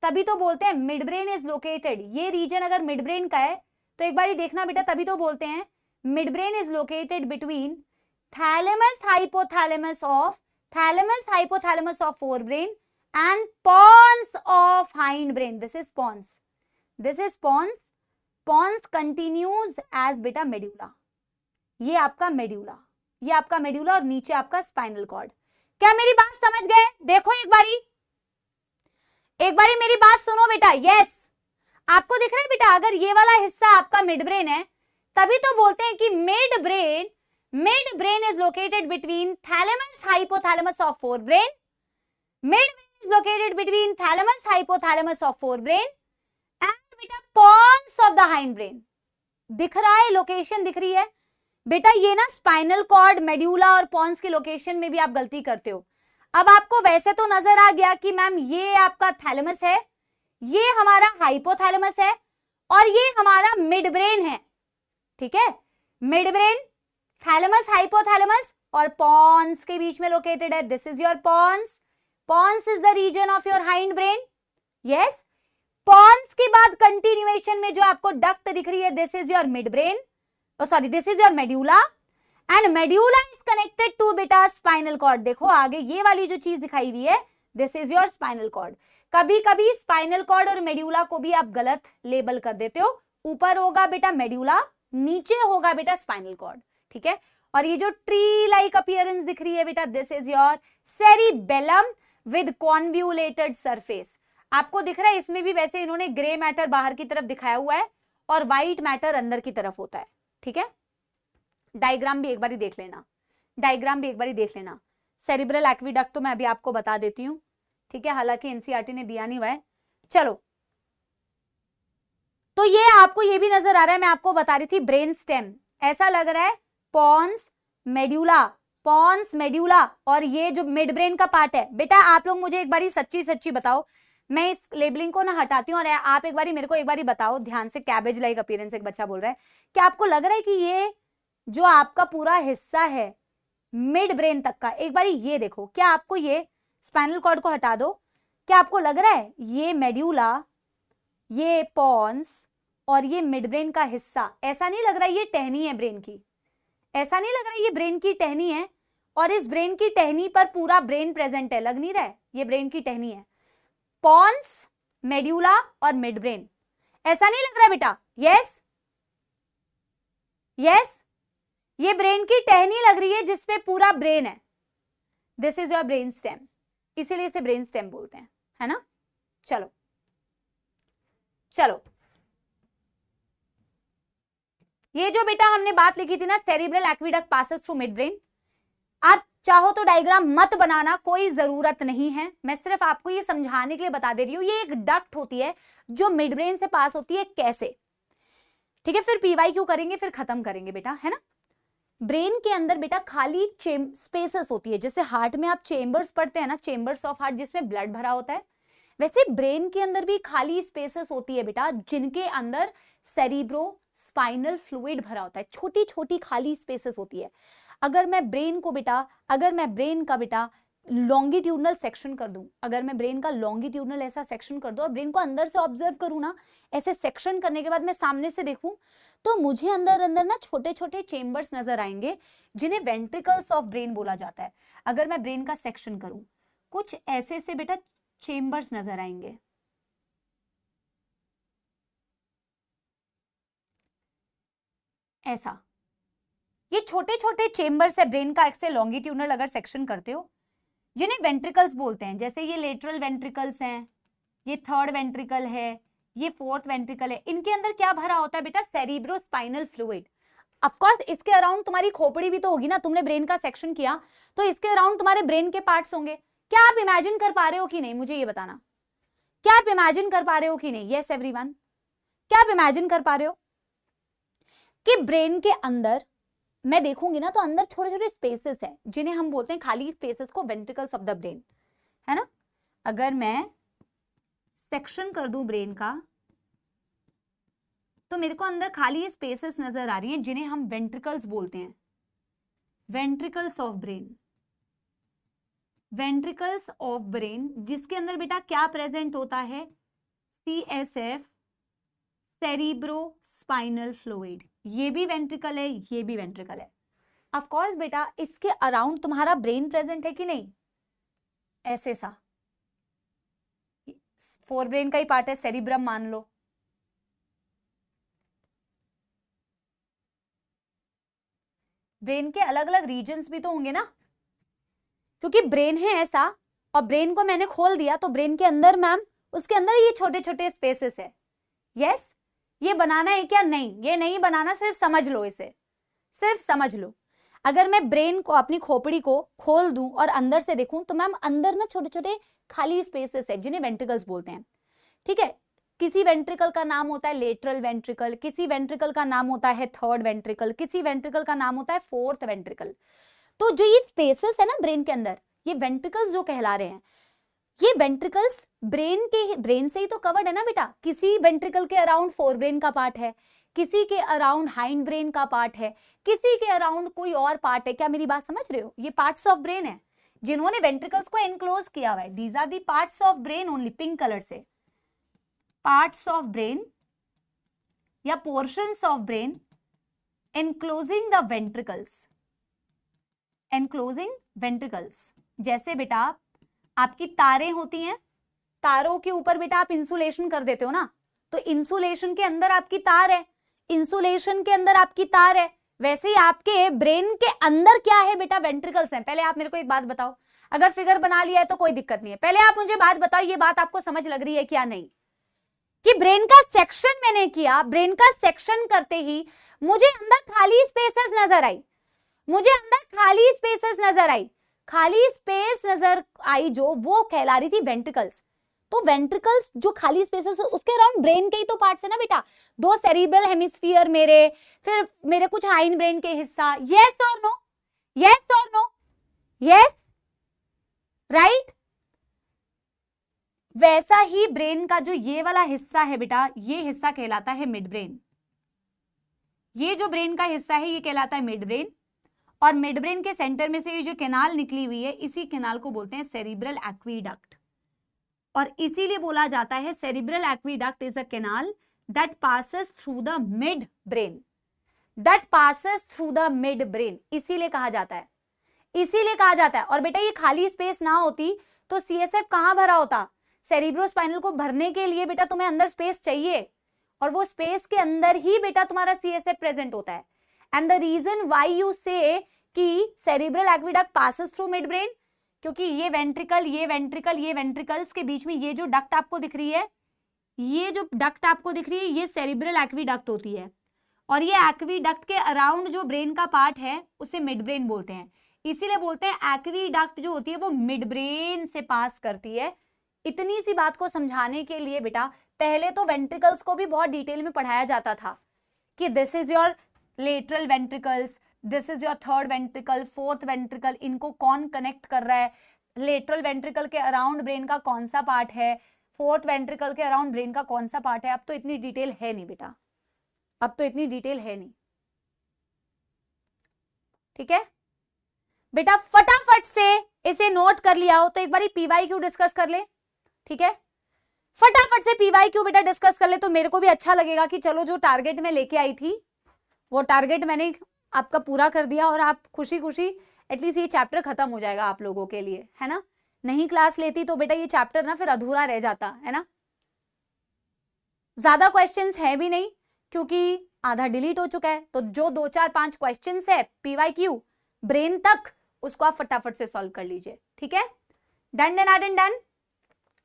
तभी तो बोलते हैं मिड ब्रेन इज लोकेटेड, ये रीजन अगर मिड ब्रेन का है तो एक बार देखना बेटा, तभी तो बोलते हैं mid brain is located between thalamus hypothalamus of, thalamus hypothalamus of forebrain and pons of hindbrain, this is pons, this is pons, pons continues as बेटा medulla, ये आपका medulla, ये आपका medulla और नीचे आपका spinal cord। क्या मेरी बात समझ गए? देखो एक बारी मेरी बात सुनो बेटा, यस आपको दिख रहा है बेटा, अगर ये वाला हिस्सा आपका मिड ब्रेन है तभी तो बोलते हैं कि mid brain is located between thalamus hypothalamus of forebrain, mid is located between thalamus hypothalamus of forebrain and बेटा pons of the hindbrain। दिख रहा है, लोकेशन दिख रही है बेटा, ये ना स्पाइनल कॉर्ड, मेड्यूला और पॉन्स के लोकेशन में भी आप गलती करते हो। अब आपको वैसे तो नजर आ गया कि मैम ये आपका थैलेमस है, ये हमारा हाइपोथैलेमस है और ये हमारा मिड ब्रेन है, ठीक है। मिड ब्रेन, थैलेमस, हाइपोथैलेमस और पॉन्स के बीच में लोकेटेड है, this is your pons. Pons is the region of your hind brain, yes। Pons के बाद कंटिन्यूएशन में जो आपको डक्ट दिख रही है this is your mid brain, oh sorry this is your medulla and medulla is connected to बेटा spinal cord। देखो आगे ये वाली जो चीज दिखाई हुई है this is your spinal cord। कभी कभी स्पाइनल कॉर्ड और मेड्यूला को भी आप गलत लेबल कर देते हो, ऊपर होगा बेटा मेड्यूला, नीचे होगा बेटा स्पाइनल कॉर्ड, ठीक है। और ये जो ट्री लाइक अपीयरेंस दिख रही है बेटा this is your cerebellum with convoluted surface. आपको दिख रहा है इसमें भी वैसे इन्होंने ग्रे मैटर बाहर की तरफ दिखाया हुआ है और व्हाइट मैटर अंदर की तरफ होता है, ठीक है। डायग्राम भी एक बार देख लेना, डायग्राम भी एक बार देख लेना। सेरिब्रल एक्विडक्ट तो मैं अभी आपको बता देती हूँ, ठीक है, हालांकि एनसीईआरटी ने दिया नहीं हुआ है। चलो तो ये आपको ये भी नजर आ रहा है, मैं आपको बता रही थी ब्रेन स्टेम, ऐसा लग रहा है पॉन्स मेड्यूला, पॉन्स मेड्यूला और ये जो मिड ब्रेन का पार्ट है। बेटा आप लोग मुझे एक बारी सच्ची सच्ची बताओ, मैं इस लेबलिंग को ना हटाती हूँ और आप एक बारी मेरे को एक बारी बताओ ध्यान से, कैबेज लाइक अपीयरेंस एक बच्चा बोल रहा है, क्या आपको लग रहा है कि ये जो आपका पूरा हिस्सा है मिड ब्रेन तक का, एक बारी ये देखो, क्या आपको ये स्पाइनल कॉर्ड को हटा दो, क्या आपको लग रहा है ये मेड्यूला, ये पॉन्स और ये मिड ब्रेन का हिस्सा, ऐसा नहीं लग रहा है ये टहनी है ब्रेन की, ऐसा नहीं लग रहा है ये ब्रेन की टहनी है और इस ब्रेन की टहनी पर पूरा ब्रेन प्रेजेंट है, लग नहीं रहा है ये ब्रेन की टहनी है। पॉन्स, मेड्यूला और मिड ब्रेन, ऐसा नहीं लग रहा है बेटा? यस यस, ये ब्रेन की टहनी लग रही है जिसपे पूरा ब्रेन है, this is your brain stem, इसीलिए इसे ब्रेन स्टेम बोलते हैं, है ना। चलो चलो, ये जो बेटा हमने बात लिखी थी ना, cerebral aqueduct passes through mid brain, आप चाहो तो डायग्राम मत बनाना, कोई जरूरत नहीं है, मैं सिर्फ आपको ये समझाने के लिए बता दे रही हूँ। ये एक डक्ट होती है जो मिड ब्रेन से पास होती है, कैसे, ठीक है। फिर पीवाईक्यू करेंगे, फिर खत्म करेंगे बेटा, है ना। ब्रेन के अंदर बेटा खाली स्पेसेस होती है, जैसे हार्ट में आप चेंबर्स पढ़ते हैं ना, चेंबर्स ऑफ हार्ट जिसमें ब्लड भरा होता है, वैसे ब्रेन के अंदर भी खाली स्पेसेस होती है बेटा जिनके अंदर सेरिब्रो स्पाइनल फ्लूइड भरा होता है, छोटी छोटी खाली स्पेसेस होती है। अगर मैं ब्रेन का बेटा लॉन्गिट्यूडनल सेक्शन कर दूं, अगर मैं ब्रेन का लॉन्गिट्यूडनल ऐसा सेक्शन कर दूं और ब्रेन को अंदर से ऑब्जर्व करूं ना, ऐसे सेक्शन करने के बाद मैं सामने से देखूं तो मुझे अंदर अंदर ना छोटे छोटे चेंबर्स नजर आएंगे जिन्हें वेंट्रिकल्स ऑफ ब्रेन बोला जाता है। अगर मैं ब्रेन का सेक्शन करूं, कुछ ऐसे से बेटा चेम्बर्स नजर आएंगे। ऐसा ये छोटे छोटे चेम्बर्स है ब्रेन का, ऐसे लॉन्गिट्यूडनल अगर सेक्शन करते हो, जिन्हें वेंट्रिकल्स बोलते हैं। जैसे ये लेटरल वेंट्रिकल्स हैं, ये थर्ड वेंट्रिकल है, ये फोर्थ वेंट्रिकल है। इनके अंदर क्या भरा होता है बेटा? Cerebrospinal fluid. ऑफ कोर्स इसके अराउंड तुम्हारी खोपड़ी भी तो होगी ना, तुमने ब्रेन का सेक्शन किया तो इसके अराउंड तुम्हारे ब्रेन के पार्ट्स होंगे। क्या आप इमेजिन कर पा रहे हो कि नहीं, मुझे ये बताना। क्या आप इमेजिन कर पा रहे हो कि नहीं? यस एवरीवन, क्या आप इमेजिन कर पा रहे हो कि ब्रेन के अंदर मैं देखूंगी ना तो अंदर छोटे छोटे स्पेसेस हैं जिन्हें हम बोलते हैं खाली स्पेसेस को वेंट्रिकल्स ऑफ द ब्रेन, है ना। अगर मैं सेक्शन कर दूं ब्रेन का तो मेरे को अंदर खाली स्पेसेस नजर आ रही हैं जिन्हें हम वेंट्रिकल्स बोलते हैं, ventricles of brain. Ventricles of brain जिसके अंदर बेटा क्या प्रेजेंट होता है? CSF, cerebrospinal fluid. ये भी वेंट्रिकल है, ये भी वेंट्रिकल है। ऑफ कोर्स बेटा इसके अराउंड तुम्हारा ब्रेन प्रेजेंट है कि नहीं? ऐसे सा फोर ब्रेन का ही पार्ट है, सेरिब्रम मान लो। ब्रेन के अलग अलग रीजन्स भी तो होंगे ना, क्योंकि ब्रेन है ऐसा और ब्रेन को मैंने खोल दिया तो ब्रेन के अंदर मैम उसके अंदर ये छोटे छोटे स्पेसेस है। यस, ये बनाना है क्या? नहीं, ये नहीं बनाना, सिर्फ समझ लो, इसे सिर्फ समझ लो। अगर मैं ब्रेन को, अपनी खोपड़ी को खोल दूं और अंदर से देखूं तो मैम अंदर ना छोटे छोटे खाली स्पेसेस है जिन्हें वेंट्रिकल्स बोलते हैं। ठीक है, किसी वेंट्रिकल का नाम होता है लेटरल वेंट्रिकल, किसी वेंट्रिकल का नाम होता है थर्ड वेंट्रिकल, किसी वेंट्रिकल का नाम होता है फोर्थ वेंट्रिकल। तो जो ये स्पेसेस है ना ब्रेन के अंदर, ये वेंट्रिकल्स जो कहला रहे हैं, ये वेंट्रिकल्स ब्रेन से ही तो कवर्ड है ना बेटा। किसी वेंट्रिकल के अराउंड फोर ब्रेन का पार्ट है, किसी के अराउंड हाइंड ब्रेन का पार्ट है, किसी के अराउंड कोई और पार्ट है। क्या मेरी बात समझ रहे हो? ये पार्ट्स ऑफ ब्रेन है जिन्होंने वेंट्रिकल्स को एनक्लोज किया हुआ है। These are the parts of brain only, pink colour से। पार्ट्स ऑफ ब्रेन या portions of brain enclosing the ventricles, enclosing ventricles. जैसे बेटा आपकी तारें होती हैं, तारों के ऊपर बेटा आप इंसुलेशन कर देते हो ना, तो इंसुलेशन के अंदर आपकी तार है, इंसुलेशन के अंदर आपकी तार है। वैसे ही आपके ब्रेन के अंदर क्या है बेटा? वेंट्रिकल्स हैं। पहले आप मेरे को एक बात बताओ, अगर फिगर बना लिया है तो कोई दिक्कत नहीं है, पहले आप मुझे बात बताओ, ये बात आपको समझ लग रही है क्या नहीं? कि ब्रेन का सेक्शन मैंने किया, ब्रेन का सेक्शन करते ही मुझे अंदर खाली स्पेसेस नजर आई, मुझे अंदर खाली स्पेसेस नजर आई, खाली स्पेस नजर आई जो वो कहला रही थी वेंट्रिकल्स। तो वेंट्रिकल्स जो खाली स्पेसेस उसके अराउंड ब्रेन के ही तो पार्ट्स है ना बेटा। दो सेरिब्रल हेमिस्फीयर मेरे, फिर मेरे कुछ हाइंड ब्रेन के हिस्सा। यस और नो? यस और नो? Yes, right. वैसा ही ब्रेन का जो ये वाला हिस्सा है बेटा, ये हिस्सा कहलाता है मिड ब्रेन। ये जो ब्रेन का हिस्सा है ये कहलाता है मिड ब्रेन, और मिड ब्रेन के सेंटर में से ये जो कैनाल निकली हुई है, इसी कैनाल को बोलते हैं सेरिब्रल एक्वीडक्ट। और इसीलिए बोला जाता है cerebral aqueduct is a canal that passes through the mid brain, that passes through the mid brain, इसीलिए कहा जाता है, इसीलिए कहा जाता है। और बेटा ये खाली स्पेस ना होती तो CSF कहां भरा होता? सेरिब्रोस्पाइनल को भरने के लिए बेटा तुम्हें अंदर स्पेस चाहिए, और वो स्पेस के अंदर ही बेटा तुम्हारा CSF प्रेजेंट होता है। And the reason why you say कि cerebral aqueduct passes through mid brain, क्योंकि ये वेंट्रिकल, ये वेंट्रिकल, ये वेंट्रिकल्स के बीच में ये जो डक्ट आपको दिख रही है, ये जो डक्ट आपको दिख रही है, ये सेरिब्रल एक्वीडक्ट होती है। और ये एक्वीडक्ट के अराउंड जो ब्रेन का पार्ट है उसे मिड ब्रेन बोलते हैं। इसीलिए बोलते हैं एक्वीडक्ट जो होती है वो मिड ब्रेन से पास करती है। इतनी सी बात को समझाने के लिए बेटा पहले तो वेंट्रिकल्स को भी बहुत डिटेल में पढ़ाया जाता था कि this is your lateral ventricles, this is your third ventricle, fourth ventricle, इनको कौन कनेक्ट कर रहा है, लेटरल वेंट्रिकल के अराउंड ब्रेन का कौन सा पार्ट है, फोर्थ वेंट्रिकल के अराउंड ब्रेन का कौन सा पार्ट है। अब तो इतनी डिटेल है नहीं बेटा, अब तो इतनी डिटेल है नहीं। ठीक है बेटा, फटाफट से इसे नोट कर लिया हो तो एक बार PYQ डिस्कस कर ले। ठीक है, फटाफट से PYQ बेटा डिस्कस कर ले तो मेरे को भी अच्छा लगेगा कि चलो जो टारगेट मैं लेके आई थी वो टारगेट मैंने आपका पूरा कर दिया, और आप खुशी खुशी एटलीस्ट ये चैप्टर खत्म हो जाएगा आप लोगों के लिए, है ना। नहीं क्लास लेती तो बेटा ये चैप्टर ना फिर अधूरा रह जाता है ना। ज्यादा क्वेश्चंस है भी नहीं क्योंकि आधा डिलीट हो चुका है, तो जो 2 4 5 क्वेश्चंस है पीवाईक्यू ब्रेन तक, उसको आप फटाफट से सॉल्व कर लीजिए, ठीक है। Done done done done.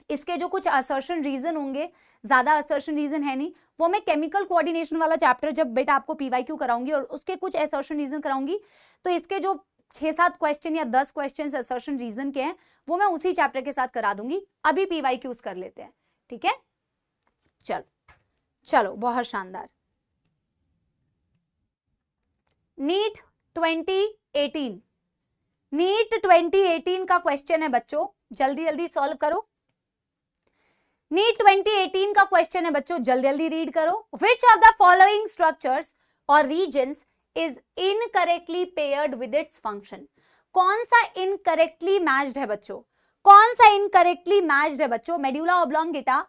इसके जो कुछ असर्शन रीजन होंगे, ज्यादा असर्शन रीजन है नहीं, वो मैं केमिकल कोऑर्डिनेशन वाला चैप्टर जब बेटा आपको पीवाईक्यू कराऊंगी और उसके कुछ असर्शन रीजन कराऊंगी, तो इसके जो 6-7 क्वेश्चन या 10 क्वेश्चन असर्शन रीजन के हैं वो मैं उसी चैप्टर के साथ करा दूंगी। अभी पीवाईक्यूज कर लेते हैं, ठीक है। चलो चलो, बहुत शानदार। नीट 2018, नीट 2018 का क्वेश्चन है बच्चों, जल्दी जल्दी सॉल्व करो। नीट 2018 का क्वेश्चन है बच्चों, जल्दी जल्दी रीड करो। Which of the following structures और regions is incorrectly paired with its function? कौन सा इनकरेक्टली मैच्ड है बच्चों? कौन सा इनकरेक्टली मैच्ड है बच्चों? Medulla oblongata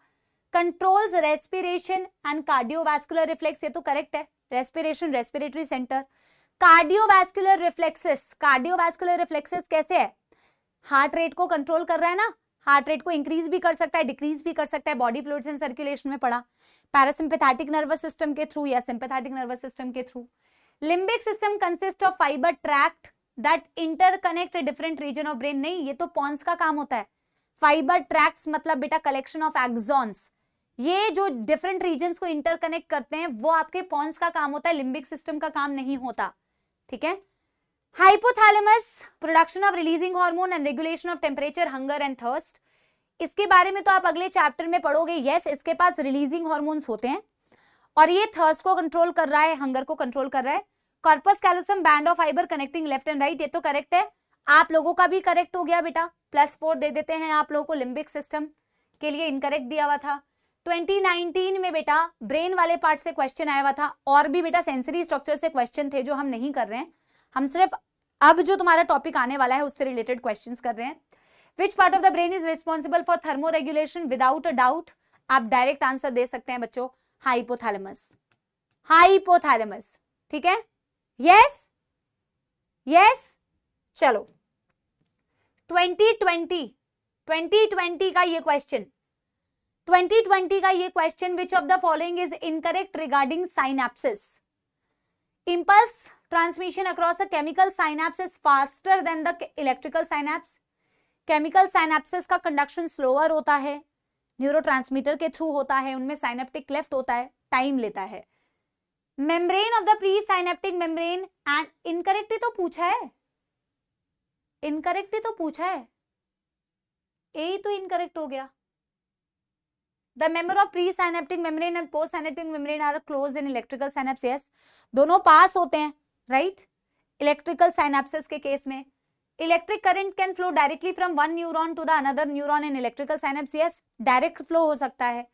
controls respiration and cardiovascular reflex, ये तो करेक्ट है, respiration respiratory centre. Cardiovascular reflexes, cardiovascular reflexes कैसे है? हार्ट रेट को कंट्रोल कर रहा है ना, हार्ट रेट को इंक्रीज भी कर सकता है, डिक्रीज भी कर सकता है, बॉडी फ्लूइड्स एंड सर्कुलेशन में पढ़ा। पैरासिम्पैथेटिक नर्वस सिस्टम के थ्रू या सिंपैथेटिक नर्वस सिस्टम के through. Limbic system consist of fibre tract that interconnect different region of brain. नहीं, ये तो पॉन्स का काम होता है। फाइबर ट्रैक्ट्स मतलब बेटा कलेक्शन ऑफ एक्सॉन्स, ये जो डिफरेंट रीजन्स को इंटरकनेक्ट करते हैं वो आपके पॉन्स का काम होता है, लिम्बिक सिस्टम का काम नहीं होता, ठीक है। Hypothalamus production of releasing hormone and regulation of temperature, hunger and thirst. इसके बारे में तो आप अगले चैप्टर में पढ़ोगे। यस, इसके पास रिलीजिंग हार्मोन्स होते हैं और ये थर्स्ट को कंट्रोल कर रहा है, हंगर को कंट्रोल कर रहा है। Corpus callosum band of fibre connecting left and right, ये तो करेक्ट है। आप लोगों का भी करेक्ट हो गया बेटा, +4 दे देते हैं आप लोगों को। लिम्बिक सिस्टम के लिए इनकरेक्ट दिया हुआ था। 2019 में बेटा ब्रेन वाले पार्ट से क्वेश्चन आया हुआ था, और भी बेटा सेंसरी स्ट्रक्चर से क्वेश्चन थे जो हम नहीं कर रहे हैं, हम सिर्फ अब जो तुम्हारा टॉपिक आने वाला है उससे रिलेटेड क्वेश्चंस कर रहे हैं। Which part of the brain is responsible for thermoregulation? Without a doubt आप डायरेक्ट आंसर दे सकते हैं बच्चों, हाइपोथैलेमस, हाइपोथैलेमस, ठीक है। Yes yes. चलो 2020 का ये क्वेश्चन, 2020 का ये question, which of the following is incorrect regarding synapsis? Impulse transmission across a chemical synapse is faster than the electrical synapse. Chemical synapsis का कंडक्शन स्लोअर होता है, न्यूरोट्रांसमीटर के थ्रू होता है, उनमें साइनेप्टिक क्लेफ्ट होता है, टाइम लेता है। Membrane of the pre synaptic membrane and, incorrect ही तो पूछा है, इनकरेक्ट ही तो पूछा है, ए तो इनकरेक्ट हो गया। The member of pre-synaptic membrane and post-synaptic membrane are closed in electrical synapse. Yes, दोनों पास होते हैं, right? Electrical synapses के केस में electric current can flow directly from one neuron to the another neuron in electrical synapse. Yes, direct flow हो सकता है,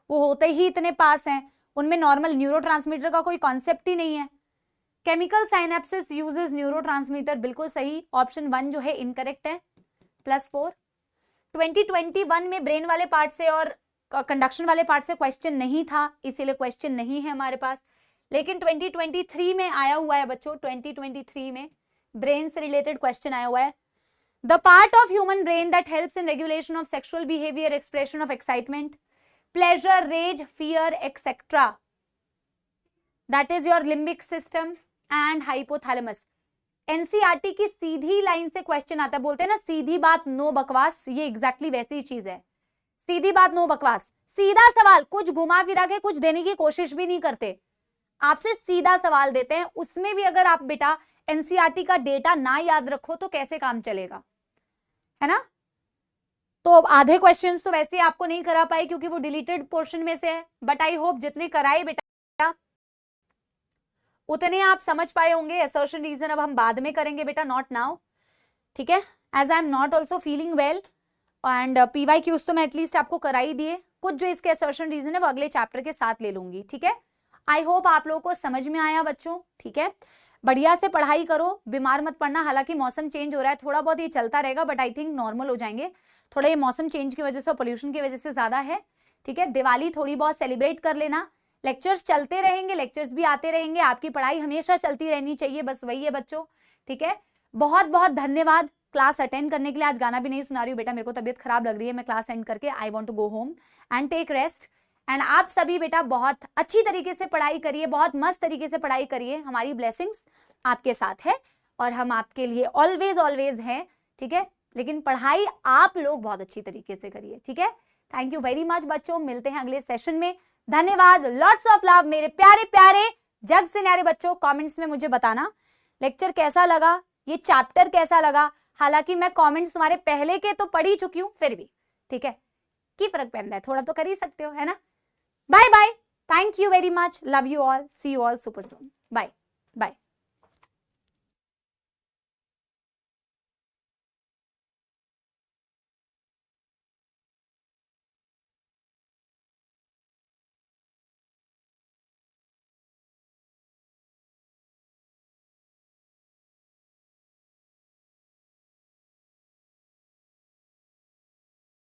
वो होते ही इतने पास हैं, उनमें नॉर्मल न्यूरोट्रांसमीटर का कोई कॉन्सेप्ट ही नहीं है। केमिकल साइनेप्सिस यूजेस न्यूरोट्रांसमीटर, बिल्कुल सही, ऑप्शन 1 जो है इनकरेक्ट है, +4। 2021 में ब्रेन वाले पार्ट से और कंडक्शन वाले पार्ट से क्वेश्चन नहीं था, इसीलिए क्वेश्चन नहीं है हमारे पास। लेकिन 2023 में आया हुआ है बच्चों, 2023 में ब्रेन से रिलेटेड क्वेश्चन आया हुआ है। The part of human brain that helps in regulation of sexual behaviour, expression of excitement, pleasure, rage, fear etcetera, that is your limbic system and hypothalamus. NCERT की सीधी लाइन से question आता है, बोलते हैं ना सीधी बात नो बकवास, ये एग्जैक्टली वैसी चीज है, सीधी बात नो बकवास। सीधा सवाल, कुछ घुमा फिरा के कुछ देने की कोशिश भी नहीं करते, आपसे सीधा सवाल देते हैं। उसमें भी अगर आप बेटा एनसीईआरटी का डेटा ना याद रखो तो कैसे काम चलेगा, है ना। तो आधे क्वेश्चंस तो वैसे आपको नहीं करा पाए क्योंकि वो डिलीटेड पोर्शन में से है, बट आई होप जितने कराए बेटा उतने आप समझ पाए होंगे। असर्शन रीजन अब हम बाद में करेंगे बेटा, नॉट नाउ, ठीक है। As I am not also feeling well and PYQs तो मैं एटलीस्ट आपको करा ही दिए, कुछ जो इसके असर्शन रीजन है वो अगले चैप्टर के साथ ले लूंगी, ठीक है। आई होप आप लोगों को समझ में आया बच्चों, ठीक है। बढ़िया से पढ़ाई करो, बीमार मत पड़ना। हालांकि मौसम चेंज हो रहा है, थोड़ा बहुत ये चलता रहेगा, बट आई थिंक नॉर्मल हो जाएंगे। थोड़ा ये मौसम चेंज की वजह से और पोल्यूशन की वजह से ज्यादा है, ठीक है। दिवाली थोड़ी बहुत सेलिब्रेट कर लेना, लेक्चर्स चलते रहेंगे, लेक्चर्स भी आते रहेंगे, आपकी पढ़ाई हमेशा चलती रहनी चाहिए, बस वही है बच्चों, ठीक है। बहुत बहुत धन्यवाद क्लास अटेंड करने के लिए। आज गाना भी नहीं सुना रही हूँ बेटा, मेरे को तबीयत खराब लग रही है, मैं क्लास एंड करके I want to go home and take rest. And आप सभी बेटा बहुत अच्छी तरीके से पढ़ाई करिए, बहुत मस्त तरीके से पढ़ाई करिए, हमारी ब्लेसिंग्स आपके साथ है और हम आपके लिए ऑलवेज ऑलवेज हैं, ठीक है। लेकिन पढ़ाई आप लोग बहुत अच्छी तरीके से करिए, ठीक है। थैंक यू वेरी मच बच्चों, मिलते हैं अगले सेशन में। धन्यवाद, लॉट्स ऑफ लव मेरे प्यारे प्यारे जग से न्यारे बच्चों। कमेंट्स में मुझे बताना लेक्चर कैसा लगा, ये चैप्टर कैसा लगा। हालांकि मैं कमेंट्स तुम्हारे पहले के तो पढ़ ही चुकी हूं, फिर भी ठीक है, की फर्क पड़ता है, थोड़ा तो कर ही सकते हो, है ना। Bye bye, thank you very much, love you all, see you all super soon, bye bye.